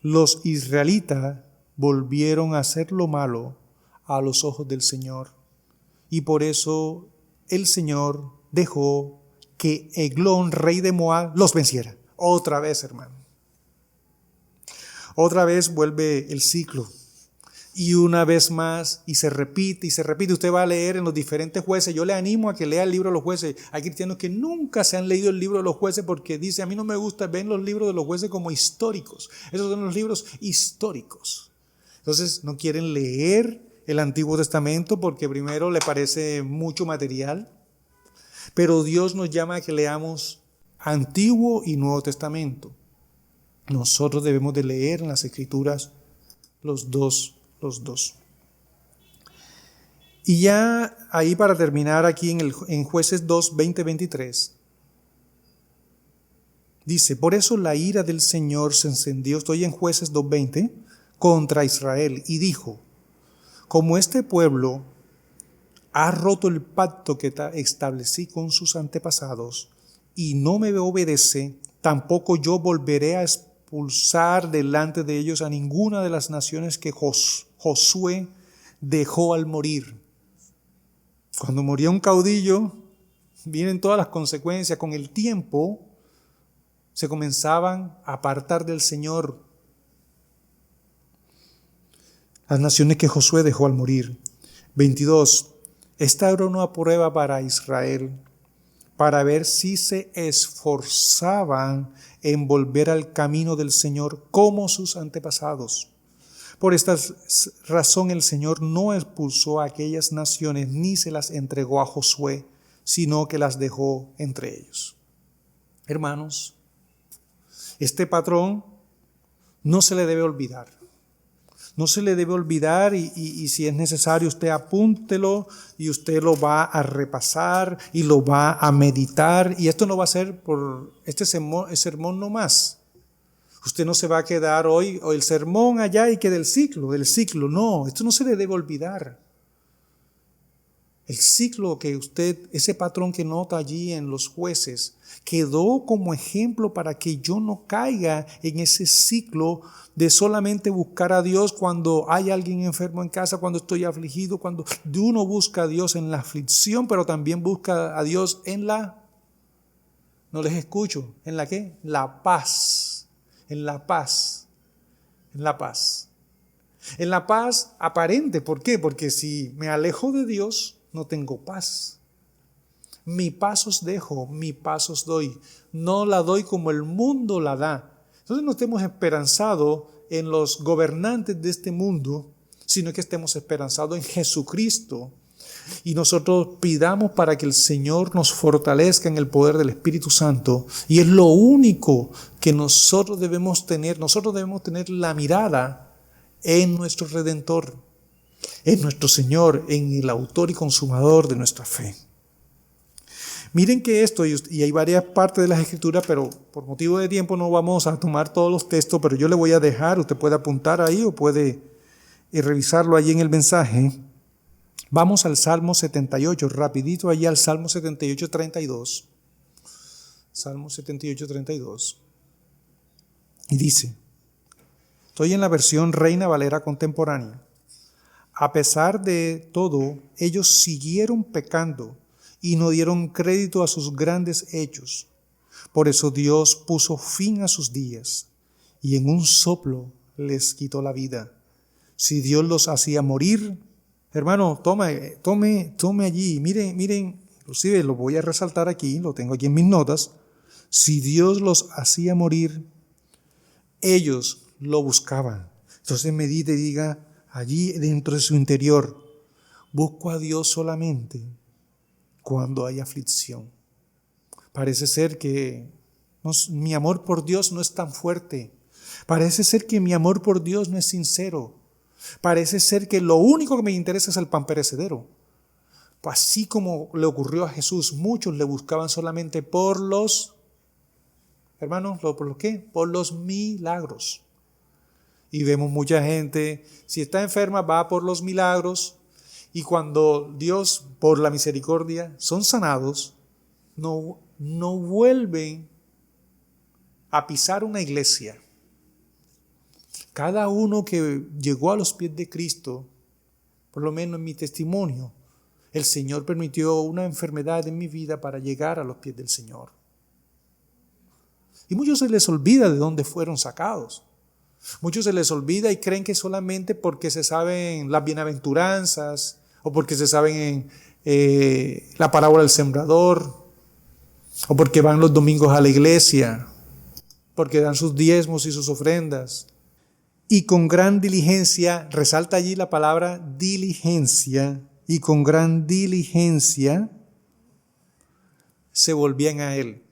los israelitas volvieron a hacer lo malo a los ojos del Señor, y por eso el Señor dejó que Eglón, rey de Moab, los venciera. Otra vez, hermano. Otra vez vuelve el ciclo. Y una vez más, y se repite, y se repite. Usted va a leer en los diferentes Jueces. Yo le animo a que lea el libro de los Jueces. Hay cristianos que nunca se han leído el libro de los Jueces porque dice, a mí no me gusta, ven los libros de los Jueces como históricos. Esos son los libros históricos. Entonces no quieren leer el Antiguo Testamento porque primero le parece mucho material. Pero Dios nos llama a que leamos Antiguo y Nuevo Testamento. Nosotros debemos de leer en las Escrituras los dos. Y ya ahí para terminar aquí en Jueces 2, 20, 23. Dice, por eso la ira del Señor se encendió, estoy en Jueces 2:20, contra Israel, y dijo, como este pueblo ha roto el pacto que establecí con sus antepasados y no me obedece, tampoco yo volveré a expulsar delante de ellos a ninguna de las naciones que Josué dejó al morir. Cuando moría un caudillo, vienen todas las consecuencias. Con el tiempo se comenzaban a apartar del Señor las naciones que Josué dejó al morir. 22. Esta era una prueba para Israel, para ver si se esforzaban en volver al camino del Señor como sus antepasados. Por esta razón el Señor no expulsó a aquellas naciones ni se las entregó a Josué, sino que las dejó entre ellos. Hermanos, este patrón no se le debe olvidar. No se le debe olvidar y si es necesario usted apúntelo y usted lo va a repasar y lo va a meditar. Y esto no va a ser por este sermón no más. Usted no se va a quedar hoy o el sermón allá y que del ciclo. No, esto no se le debe olvidar. El ciclo que usted, ese patrón que nota allí en los Jueces, quedó como ejemplo para que yo no caiga en ese ciclo de solamente buscar a Dios cuando hay alguien enfermo en casa, cuando estoy afligido, cuando uno busca a Dios en la aflicción, pero también busca a Dios en no les escucho, ¿en la qué? La paz, en la paz, en la paz. En la paz aparente, ¿por qué? Porque si me alejo de Dios, no tengo paz. Mi paz os dejo, mi paz os doy. No la doy como el mundo la da. Entonces no estemos esperanzados en los gobernantes de este mundo, sino que estemos esperanzados en Jesucristo. Y nosotros pidamos para que el Señor nos fortalezca en el poder del Espíritu Santo. Y es lo único que nosotros debemos tener. Nosotros debemos tener la mirada en nuestro Redentor, en nuestro Señor, en el autor y consumador de nuestra fe. Miren que esto, y hay varias partes de las Escrituras, pero por motivo de tiempo no vamos a tomar todos los textos, pero yo le voy a dejar, usted puede apuntar ahí o puede revisarlo allí en el mensaje. Vamos al Salmo 78, rapidito allí al Salmo 78, 32. Salmo 78, 32. Y dice, estoy en la versión Reina Valera contemporánea. A pesar de todo, ellos siguieron pecando y no dieron crédito a sus grandes hechos. Por eso Dios puso fin a sus días y en un soplo les quitó la vida. Si Dios los hacía morir, hermano, tome allí, miren, inclusive lo voy a resaltar aquí, lo tengo aquí en mis notas. Si Dios los hacía morir, ellos lo buscaban. Entonces medite y diga, allí dentro de su interior, busco a Dios solamente cuando hay aflicción. Parece ser que mi amor por Dios no es tan fuerte. Parece ser que mi amor por Dios no es sincero. Parece ser que lo único que me interesa es el pan perecedero. Pues así como le ocurrió a Jesús, muchos le buscaban solamente por los, hermanos, ¿por los qué? Por los milagros. Y vemos mucha gente, si está enferma, va por los milagros. Y cuando Dios, por la misericordia, son sanados, no vuelven a pisar una iglesia. Cada uno que llegó a los pies de Cristo, por lo menos en mi testimonio, el Señor permitió una enfermedad en mi vida para llegar a los pies del Señor. Y muchos se les olvida de dónde fueron sacados. Muchos se les olvida y creen que solamente porque se saben las bienaventuranzas o porque se saben la parábola del sembrador o porque van los domingos a la iglesia, porque dan sus diezmos y sus ofrendas. Y con gran diligencia, resalta allí la palabra diligencia, y con gran diligencia se volvían a Él.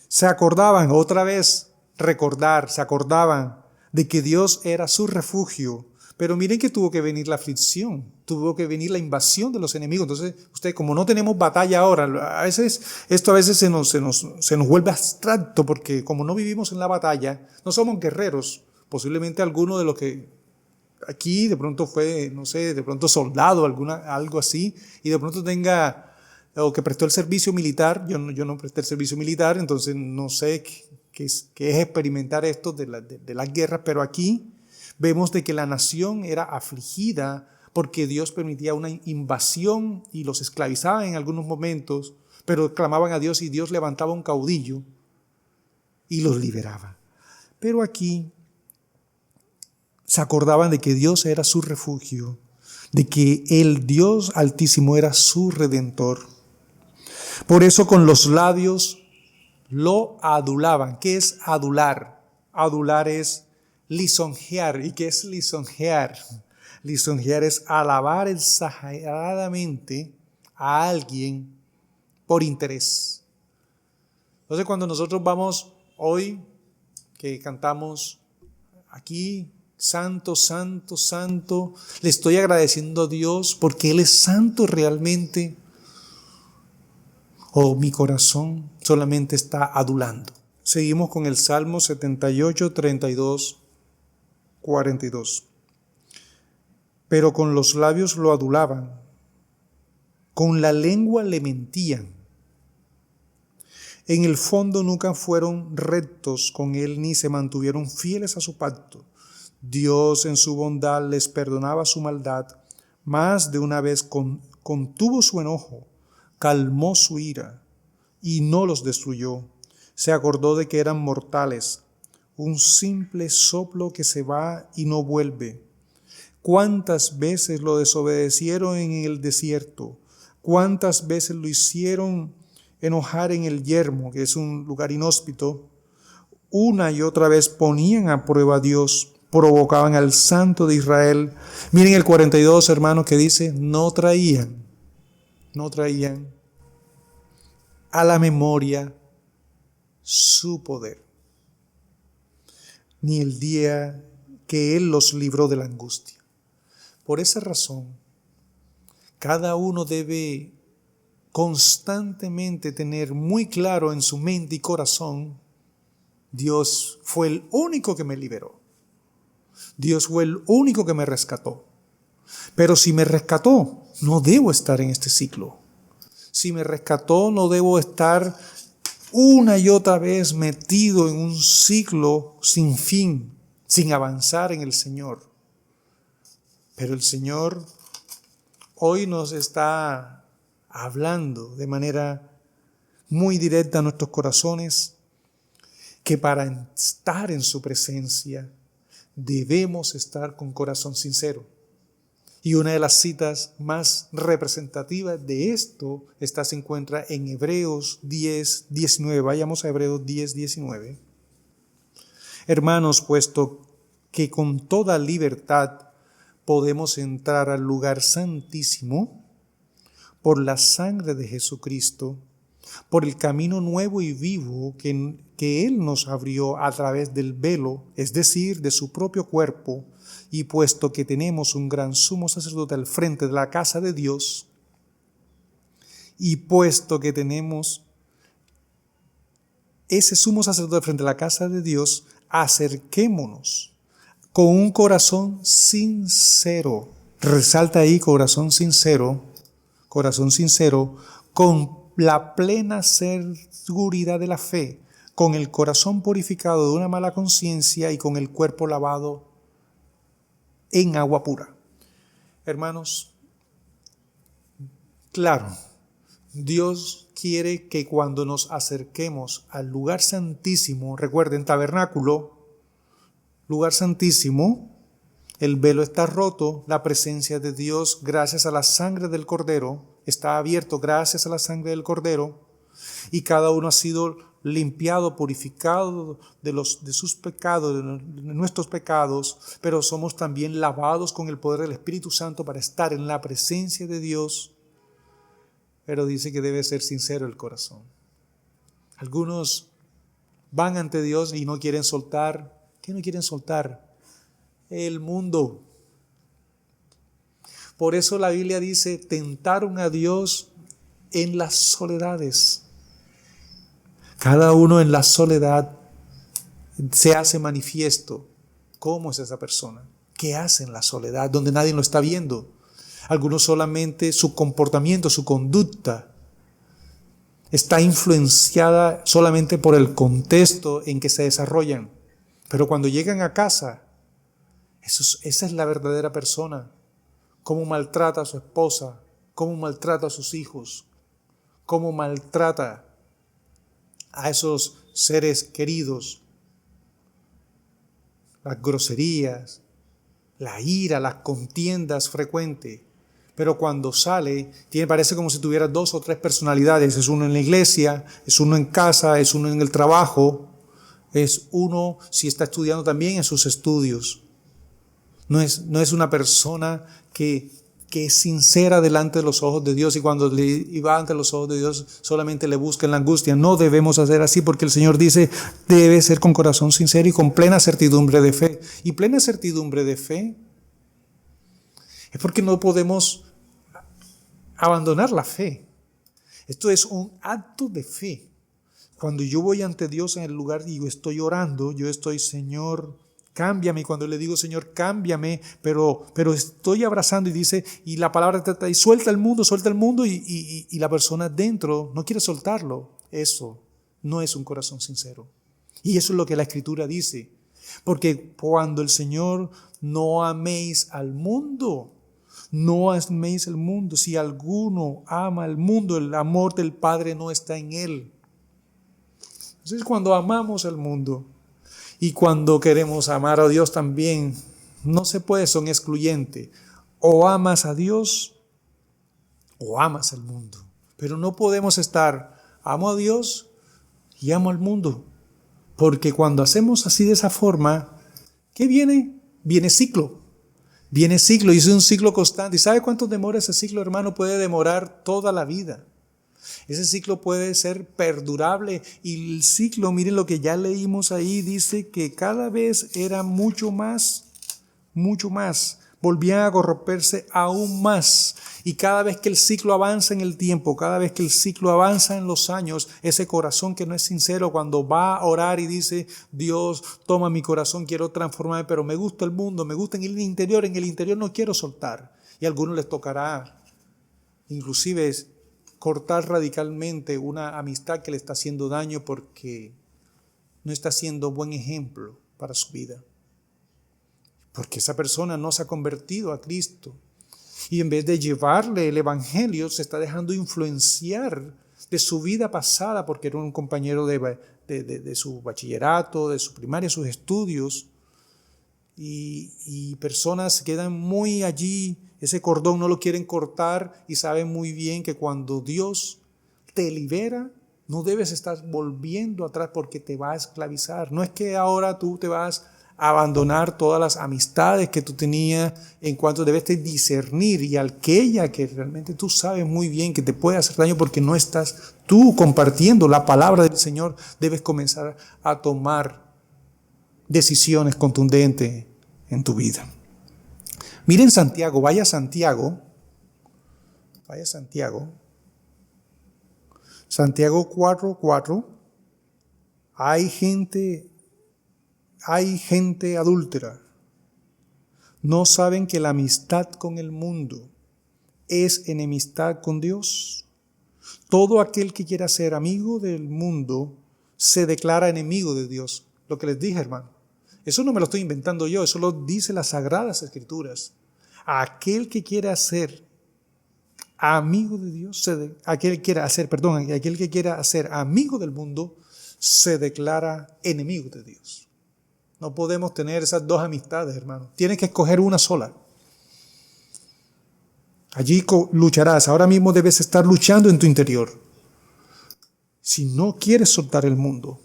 Se acordaban, otra vez, se acordaban de que Dios era su refugio, Pero miren que tuvo que venir la aflicción, tuvo que venir la invasión de los enemigos. Entonces, como no tenemos batalla ahora, a veces se nos vuelve abstracto, porque como no vivimos en la batalla, no somos guerreros. Posiblemente alguno de los que aquí de pronto fue, no sé, de pronto soldado, algo así, y de pronto tenga, o que prestó el servicio militar. Yo no presté el servicio militar, entonces no sé qué es experimentar esto de las guerras, pero aquí vemos de que la nación era afligida porque Dios permitía una invasión y los esclavizaba en algunos momentos, pero clamaban a Dios y Dios levantaba un caudillo y los liberaba. Pero aquí se acordaban de que Dios era su refugio, de que el Dios Altísimo era su Redentor. Por eso con los labios lo adulaban. ¿Qué es adular? Adular es lisonjear. ¿Y qué es lisonjear? Lisonjear es alabar exageradamente a alguien por interés. Entonces, cuando nosotros vamos hoy, que cantamos aquí, santo, santo, santo, le estoy agradeciendo a Dios porque Él es santo realmente, o mi corazón solamente está adulando. Seguimos con el Salmo 78, 32, 42. Pero con los labios lo adulaban, con la lengua le mentían. En el fondo nunca fueron rectos con él ni se mantuvieron fieles a su pacto. Dios en su bondad les perdonaba su maldad, más de una vez contuvo su enojo, calmó su ira y no los destruyó. Se acordó de que eran mortales, un simple soplo que se va y no vuelve. ¿Cuántas veces lo desobedecieron en el desierto? ¿Cuántas veces lo hicieron enojar en el yermo, que es un lugar inhóspito? Una y otra vez ponían a prueba a Dios, provocaban al Santo de Israel. Miren el 42, hermanos, que dice, no traían a la memoria su poder, ni el día que Él los libró de la angustia. Por esa razón, cada uno debe constantemente tener muy claro en su mente y corazón, Dios fue el único que me liberó. Dios fue el único que me rescató. Pero si me rescató, no debo estar en este ciclo. Si me rescató, no debo estar una y otra vez metido en un ciclo sin fin, sin avanzar en el Señor. Pero el Señor hoy nos está hablando de manera muy directa a nuestros corazones que para estar en su presencia debemos estar con corazón sincero. Y una de las citas más representativas de esto se encuentra en Hebreos 10, 19. Vayamos a Hebreos 10, 19. Hermanos, puesto que con toda libertad podemos entrar al lugar santísimo por la sangre de Jesucristo, por el camino nuevo y vivo que Él nos abrió a través del velo, es decir, de su propio cuerpo, y puesto que tenemos un gran sumo sacerdote al frente de la casa de Dios, y puesto que tenemos ese sumo sacerdote frente a la casa de Dios, acerquémonos con un corazón sincero. Resalta ahí corazón sincero, con la plena seguridad de la fe, con el corazón purificado de una mala conciencia y con el cuerpo lavado en agua pura. Hermanos, claro, Dios quiere que cuando nos acerquemos al lugar santísimo, recuerden, tabernáculo, lugar santísimo, el velo está roto, la presencia de Dios, gracias a la sangre del Cordero, está abierto gracias a la sangre del Cordero, y cada uno ha sido limpiado, purificado de sus pecados, de nuestros pecados, pero somos también lavados con el poder del Espíritu Santo para estar en la presencia de Dios. Pero dice que debe ser sincero el corazón. Algunos van ante Dios y no quieren soltar. ¿Qué no quieren soltar? El mundo, Por eso la Biblia dice, tentaron a Dios en las soledades. Cada uno en la soledad se hace manifiesto. ¿Cómo es esa persona? ¿Qué hace en la soledad donde nadie lo está viendo? Algunos solamente su comportamiento, su conducta está influenciada solamente por el contexto en que se desarrollan. Pero cuando llegan a casa, esa es la verdadera persona. Cómo maltrata a su esposa, cómo maltrata a sus hijos, cómo maltrata a esos seres queridos. Las groserías, la ira, las contiendas frecuentes. Pero cuando sale, parece como si tuviera 2 o 3 personalidades. Es uno en la iglesia, es uno en casa, es uno en el trabajo, es uno si está estudiando también en sus estudios. No es una persona que es sincera delante de los ojos de Dios, y cuando va ante los ojos de Dios solamente le busca en la angustia. No debemos hacer así, porque el Señor dice, debe ser con corazón sincero y con plena certidumbre de fe. Y plena certidumbre de fe es porque no podemos abandonar la fe. Esto es un acto de fe. Cuando yo voy ante Dios en el lugar y yo estoy orando, yo estoy, Señor, cámbiame. Cuando le digo, Señor, cámbiame, pero estoy abrazando, y dice, y la palabra trata, y suelta el mundo, y la persona dentro no quiere soltarlo. Eso no es un corazón sincero. Y eso es lo que la Escritura dice. Porque cuando el Señor, no améis al mundo, no améis el mundo. Si alguno ama al mundo, el amor del Padre no está en él. Entonces, cuando amamos al mundo y cuando queremos amar a Dios también, no se puede, son excluyentes. O amas a Dios o amas al mundo. Pero no podemos estar, amo a Dios y amo al mundo. Porque cuando hacemos así de esa forma, ¿qué viene? Viene ciclo. Viene ciclo, y es un ciclo constante. ¿Y sabe cuánto demora ese ciclo, hermano? Puede demorar toda la vida. Ese ciclo puede ser perdurable. Y el ciclo, miren lo que ya leímos ahí, dice que cada vez era mucho más. Volvían a corromperse aún más. Y cada vez que el ciclo avanza en el tiempo, cada vez que el ciclo avanza en los años, ese corazón que no es sincero, cuando va a orar y dice, Dios, toma mi corazón, quiero transformarme, pero me gusta el mundo, me gusta en el interior no quiero soltar. Y a algunos les tocará, inclusive, cortar radicalmente una amistad que le está haciendo daño porque no está siendo buen ejemplo para su vida. Porque esa persona no se ha convertido a Cristo. Y en vez de llevarle el Evangelio, se está dejando influenciar de su vida pasada, porque era un compañero de su bachillerato, de su primaria, sus estudios. Y personas quedan muy allí, ese cordón no lo quieren cortar, y saben muy bien que cuando Dios te libera, no debes estar volviendo atrás porque te va a esclavizar. No es que ahora tú te vas abandonar todas las amistades que tú tenías, en cuanto debes de discernir, y aquella que realmente tú sabes muy bien que te puede hacer daño porque no estás tú compartiendo la palabra del Señor, debes comenzar a tomar decisiones contundentes en tu vida. Miren Santiago, vaya Santiago. Santiago 4:4. Hay gente adúltera. ¿No saben que la amistad con el mundo es enemistad con Dios? Todo aquel que quiera ser amigo del mundo se declara enemigo de Dios. Lo que les dije, hermano. Eso no me lo estoy inventando yo, eso lo dice las Sagradas Escrituras. Aquel que quiera ser amigo de Dios, aquel que quiera ser amigo del mundo, se declara enemigo de Dios. No podemos tener esas dos amistades, hermano. Tienes que escoger una sola. Allí lucharás. Ahora mismo debes estar luchando en tu interior. Si no quieres soltar el mundo,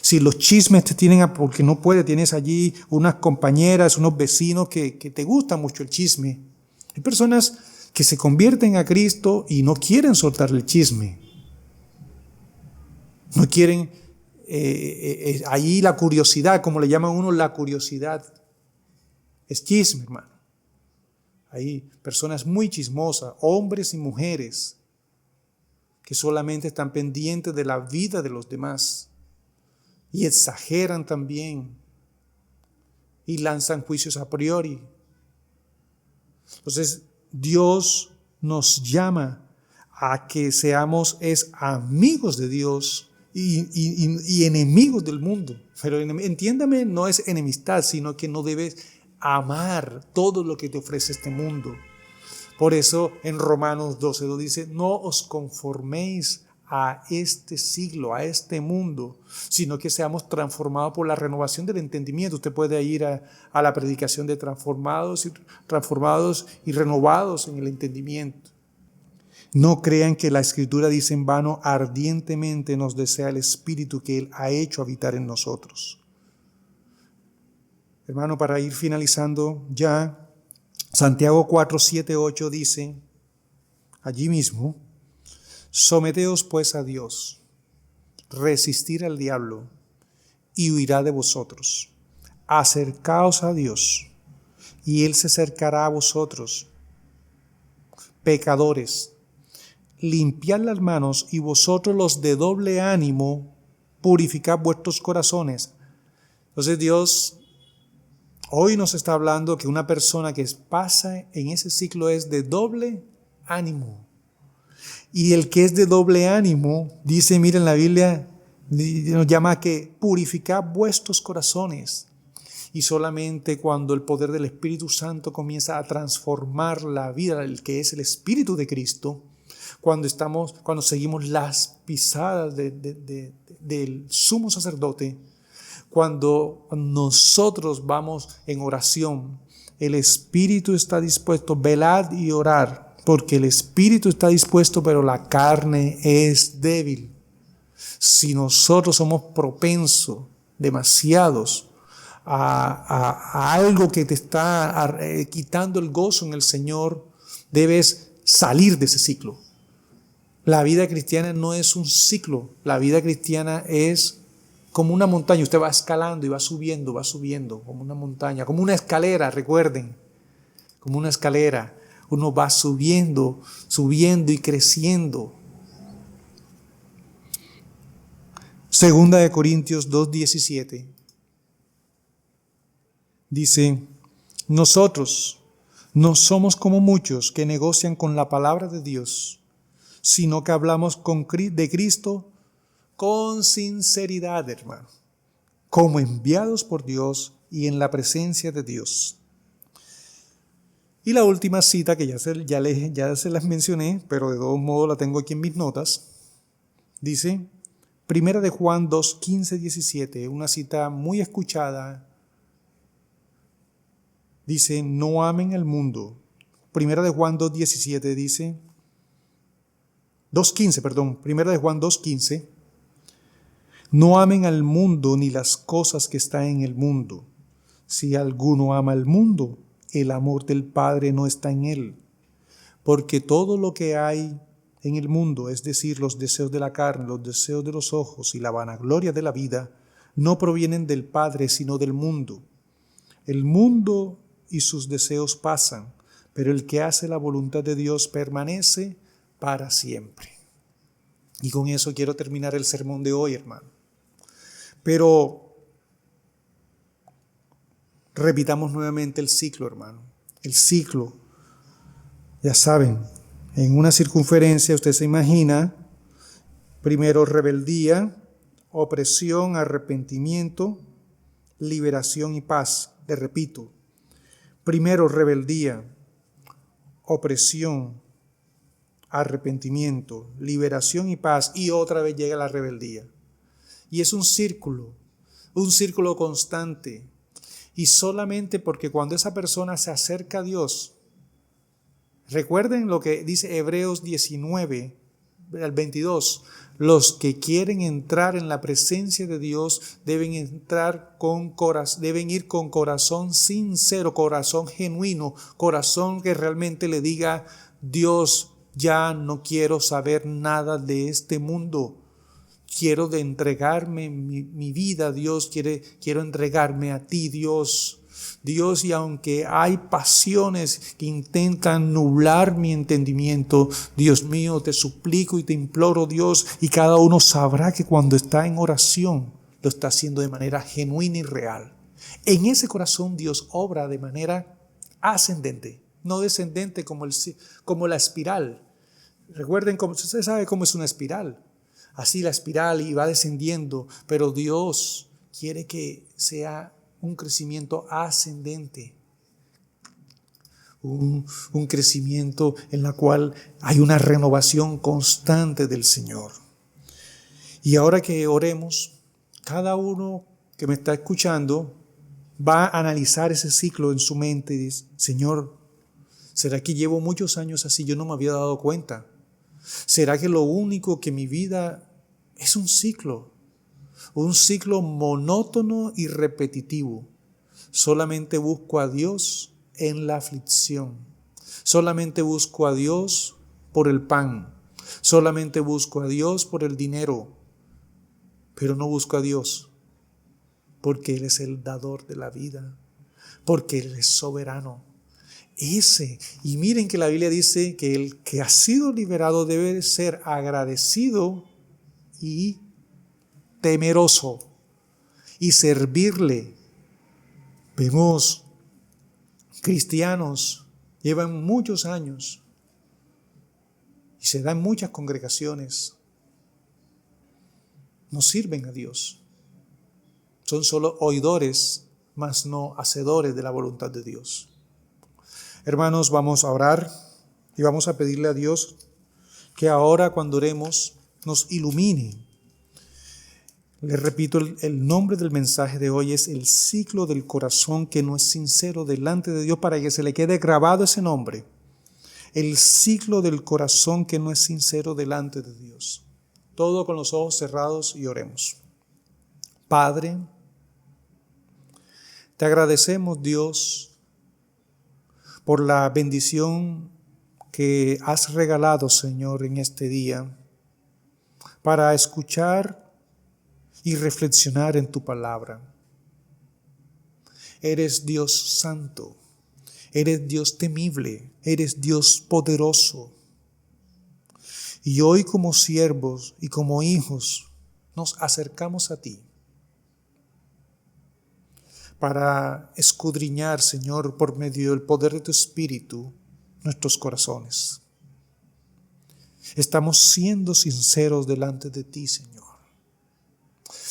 si los chismes te tienen, porque no puedes, tienes allí unas compañeras, unos vecinos que te gusta mucho el chisme. Hay personas que se convierten a Cristo y no quieren soltar el chisme. No quieren, allí la curiosidad, como le llaman uno, la curiosidad. Es chisme, hermano. Hay personas muy chismosas, hombres y mujeres, que solamente están pendientes de la vida de los demás y exageran también y lanzan juicios a priori. Entonces, Dios nos llama a que seamos amigos de Dios y enemigos del mundo. Pero entiéndame, no es enemistad, sino que no debes amar todo lo que te ofrece este mundo. Por eso en Romanos 12 dice, no os conforméis a este siglo, a este mundo, sino que seamos transformados por la renovación del entendimiento. Usted puede ir a la predicación de transformados y renovados en el entendimiento. No crean que la Escritura dice en vano, ardientemente nos desea el Espíritu que Él ha hecho habitar en nosotros. Hermano, para ir finalizando ya, Santiago 4, 7, 8 dice, allí mismo, someteos pues a Dios, resistir al diablo y huirá de vosotros. Acercaos a Dios y Él se acercará a vosotros. Pecadores, limpiad las manos y vosotros los de doble ánimo, purificad vuestros corazones. Entonces Dios hoy nos está hablando que una persona que pasa en ese ciclo es de doble ánimo. Y el que es de doble ánimo, dice, miren, la Biblia nos llama a que purificad vuestros corazones. Y solamente cuando el poder del Espíritu Santo comienza a transformar la vida, el que es el Espíritu de Cristo, cuando seguimos las pisadas del sumo sacerdote, cuando nosotros vamos en oración, el Espíritu está dispuesto, velad y orad, porque el Espíritu está dispuesto, pero la carne es débil. Si nosotros somos propensos, demasiados, a algo que te está quitando el gozo en el Señor, debes salir de ese ciclo. La vida cristiana no es un ciclo, la vida cristiana es como una montaña. Usted va escalando y va subiendo, como una montaña, como una escalera, recuerden, como una escalera. Uno va subiendo y creciendo. Segunda de Corintios 2:17 dice, nosotros no somos como muchos que negocian con la palabra de Dios, sino que hablamos de Cristo con sinceridad, hermano, como enviados por Dios y en la presencia de Dios. Y la última cita que ya se las mencioné, pero de todos modos la tengo aquí en mis notas, dice, Primera de Juan 2, 15, 17, una cita muy escuchada. Dice, no amen el mundo. Primera de Juan 2, 17 dice, 2.15, perdón, Primera de Juan 2.15, no amen al mundo ni las cosas que están en el mundo. Si alguno ama al mundo, el amor del Padre no está en él. Porque todo lo que hay en el mundo, es decir, los deseos de la carne, los deseos de los ojos y la vanagloria de la vida, no provienen del Padre, sino del mundo. El mundo y sus deseos pasan, pero el que hace la voluntad de Dios permanece para siempre. Y con eso quiero terminar el sermón de hoy, hermano. Pero repitamos nuevamente el ciclo, hermano. El ciclo, ya saben, en una circunferencia usted se imagina, primero rebeldía, opresión, arrepentimiento, liberación y paz. Le repito, primero rebeldía, opresión, arrepentimiento, liberación y paz, y otra vez llega la rebeldía. Y es un círculo constante. Y solamente porque cuando esa persona se acerca a Dios, recuerden lo que dice Hebreos 19, al 22, los que quieren entrar en la presencia de Dios deben ir con corazón sincero, corazón genuino, corazón que realmente le diga, Dios, ya no quiero saber nada de este mundo. Quiero entregarme mi vida a Dios, quiero entregarme a ti, Dios. Dios, y aunque hay pasiones que intentan nublar mi entendimiento, Dios mío, te suplico y te imploro, Dios, y cada uno sabrá que cuando está en oración, lo está haciendo de manera genuina y real. En ese corazón Dios obra de manera ascendente, no descendente como la espiral. Recuerden, usted sabe cómo es una espiral. Así la espiral y va descendiendo, pero Dios quiere que sea un crecimiento ascendente. Un crecimiento en la cual hay una renovación constante del Señor. Y ahora que oremos, cada uno que me está escuchando va a analizar ese ciclo en su mente y dice: Señor, ¿será que llevo muchos años así? Yo no me había dado cuenta. ¿Será que lo único que mi vida es un ciclo monótono y repetitivo? Solamente busco a Dios en la aflicción. Solamente busco a Dios por el pan. Solamente busco a Dios por el dinero. Pero no busco a Dios porque Él es el dador de la vida, porque Él es soberano. Y miren que la Biblia dice que el que ha sido liberado debe ser agradecido y temeroso y servirle. Vemos cristianos, llevan muchos años y se dan muchas congregaciones, no sirven a Dios. Son solo oidores, mas no hacedores de la voluntad de Dios. Hermanos, vamos a orar y vamos a pedirle a Dios que ahora cuando oremos nos ilumine. Les repito, el nombre del mensaje de hoy es el ciclo del corazón que no es sincero delante de Dios, para que se le quede grabado ese nombre. El ciclo del corazón que no es sincero delante de Dios. Todo con los ojos cerrados y oremos. Padre, te agradecemos, Dios, por la bendición que has regalado, Señor, en este día, para escuchar y reflexionar en tu palabra. Eres Dios santo, eres Dios temible, eres Dios poderoso. Y hoy como siervos y como hijos nos acercamos a ti para escudriñar, Señor, por medio del poder de tu Espíritu, nuestros corazones. Estamos siendo sinceros delante de ti, Señor.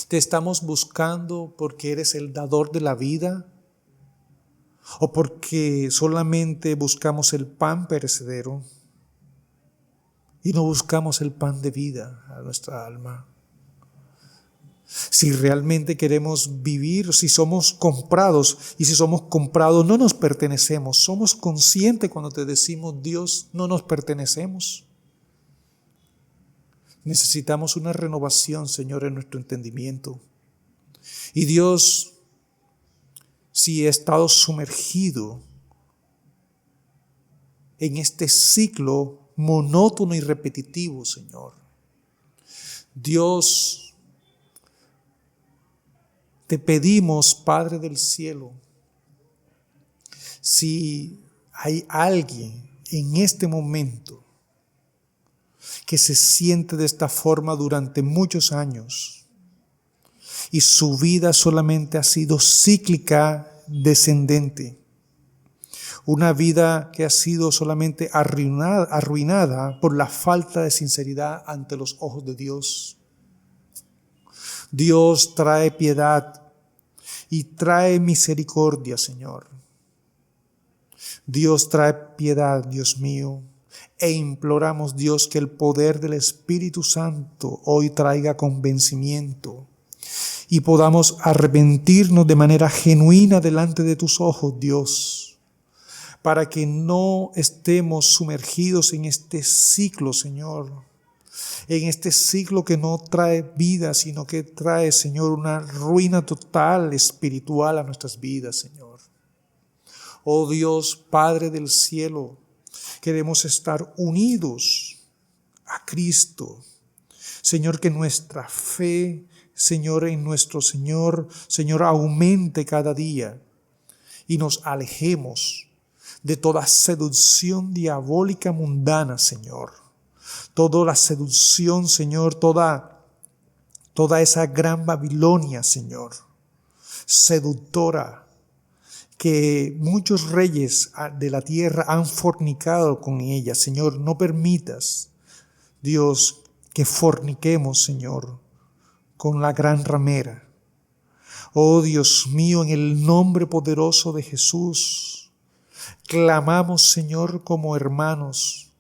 Te estamos buscando porque eres el dador de la vida, o porque solamente buscamos el pan perecedero y no buscamos el pan de vida a nuestra alma. Si realmente queremos vivir, si somos comprados, y si somos comprados no nos pertenecemos. Somos conscientes cuando te decimos: Dios, no nos pertenecemos. Necesitamos una renovación, Señor, en nuestro entendimiento. Y Dios, si he estado sumergido en este ciclo monótono y repetitivo, Señor, Dios, te pedimos, Padre del cielo, si hay alguien en este momento que se siente de esta forma durante muchos años y su vida solamente ha sido cíclica, descendente, una vida que ha sido solamente arruinada por la falta de sinceridad ante los ojos de Dios. Dios, trae piedad y trae misericordia, Señor. Dios, trae piedad, Dios mío, e imploramos, Dios, que el poder del Espíritu Santo hoy traiga convencimiento y podamos arrepentirnos de manera genuina delante de tus ojos, Dios, para que no estemos sumergidos en este ciclo, Señor, en este ciclo que no trae vida, sino que trae, Señor, una ruina total espiritual a nuestras vidas, Señor. Oh Dios, Padre del cielo, queremos estar unidos a Cristo. Señor, que nuestra fe, Señor, en nuestro Señor, aumente cada día. y nos alejemos de toda seducción diabólica mundana, Señor. Toda la seducción, Señor, toda esa gran Babilonia, Señor, seductora, que muchos reyes de la tierra han fornicado con ella. Señor, no permitas, Dios, que forniquemos, Señor, con la gran ramera. Oh Dios mío, en el nombre poderoso de Jesús, clamamos, Señor, como hermanos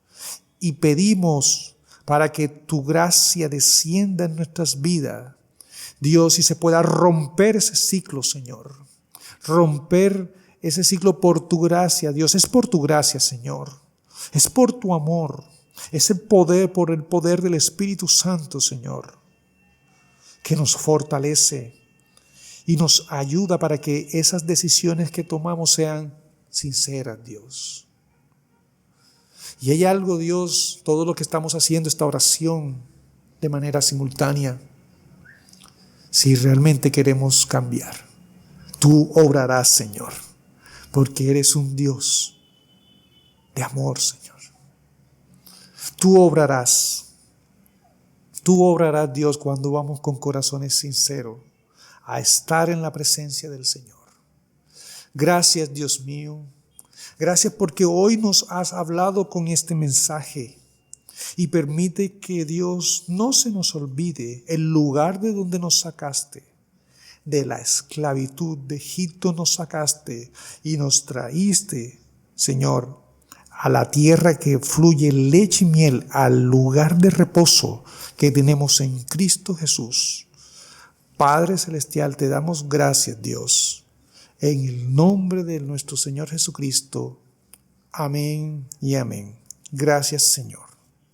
y pedimos para que tu gracia descienda en nuestras vidas, Dios, y se pueda romper ese ciclo, Señor. Romper ese ciclo por tu gracia, Dios. Es por tu gracia, Señor. Es por tu amor. Es el poder, por el poder del Espíritu Santo, Señor, que nos fortalece y nos ayuda para que esas decisiones que tomamos sean sinceras, Dios. Y hay algo, Dios, todo lo que estamos haciendo, esta oración de manera simultánea, si realmente queremos cambiar, tú obrarás, Señor, porque eres un Dios de amor, Señor. Tú obrarás, Dios, cuando vamos con corazones sinceros a estar en la presencia del Señor. Gracias, Dios mío. Gracias porque hoy nos has hablado con este mensaje y permite que, Dios, no se nos olvide el lugar de donde nos sacaste. De la esclavitud de Egipto nos sacaste y nos traíste, Señor, a la tierra que fluye leche y miel, al lugar de reposo que tenemos en Cristo Jesús. Padre Celestial, te damos gracias, Dios, en el nombre de nuestro Señor Jesucristo. Amén y amén. Gracias, Señor.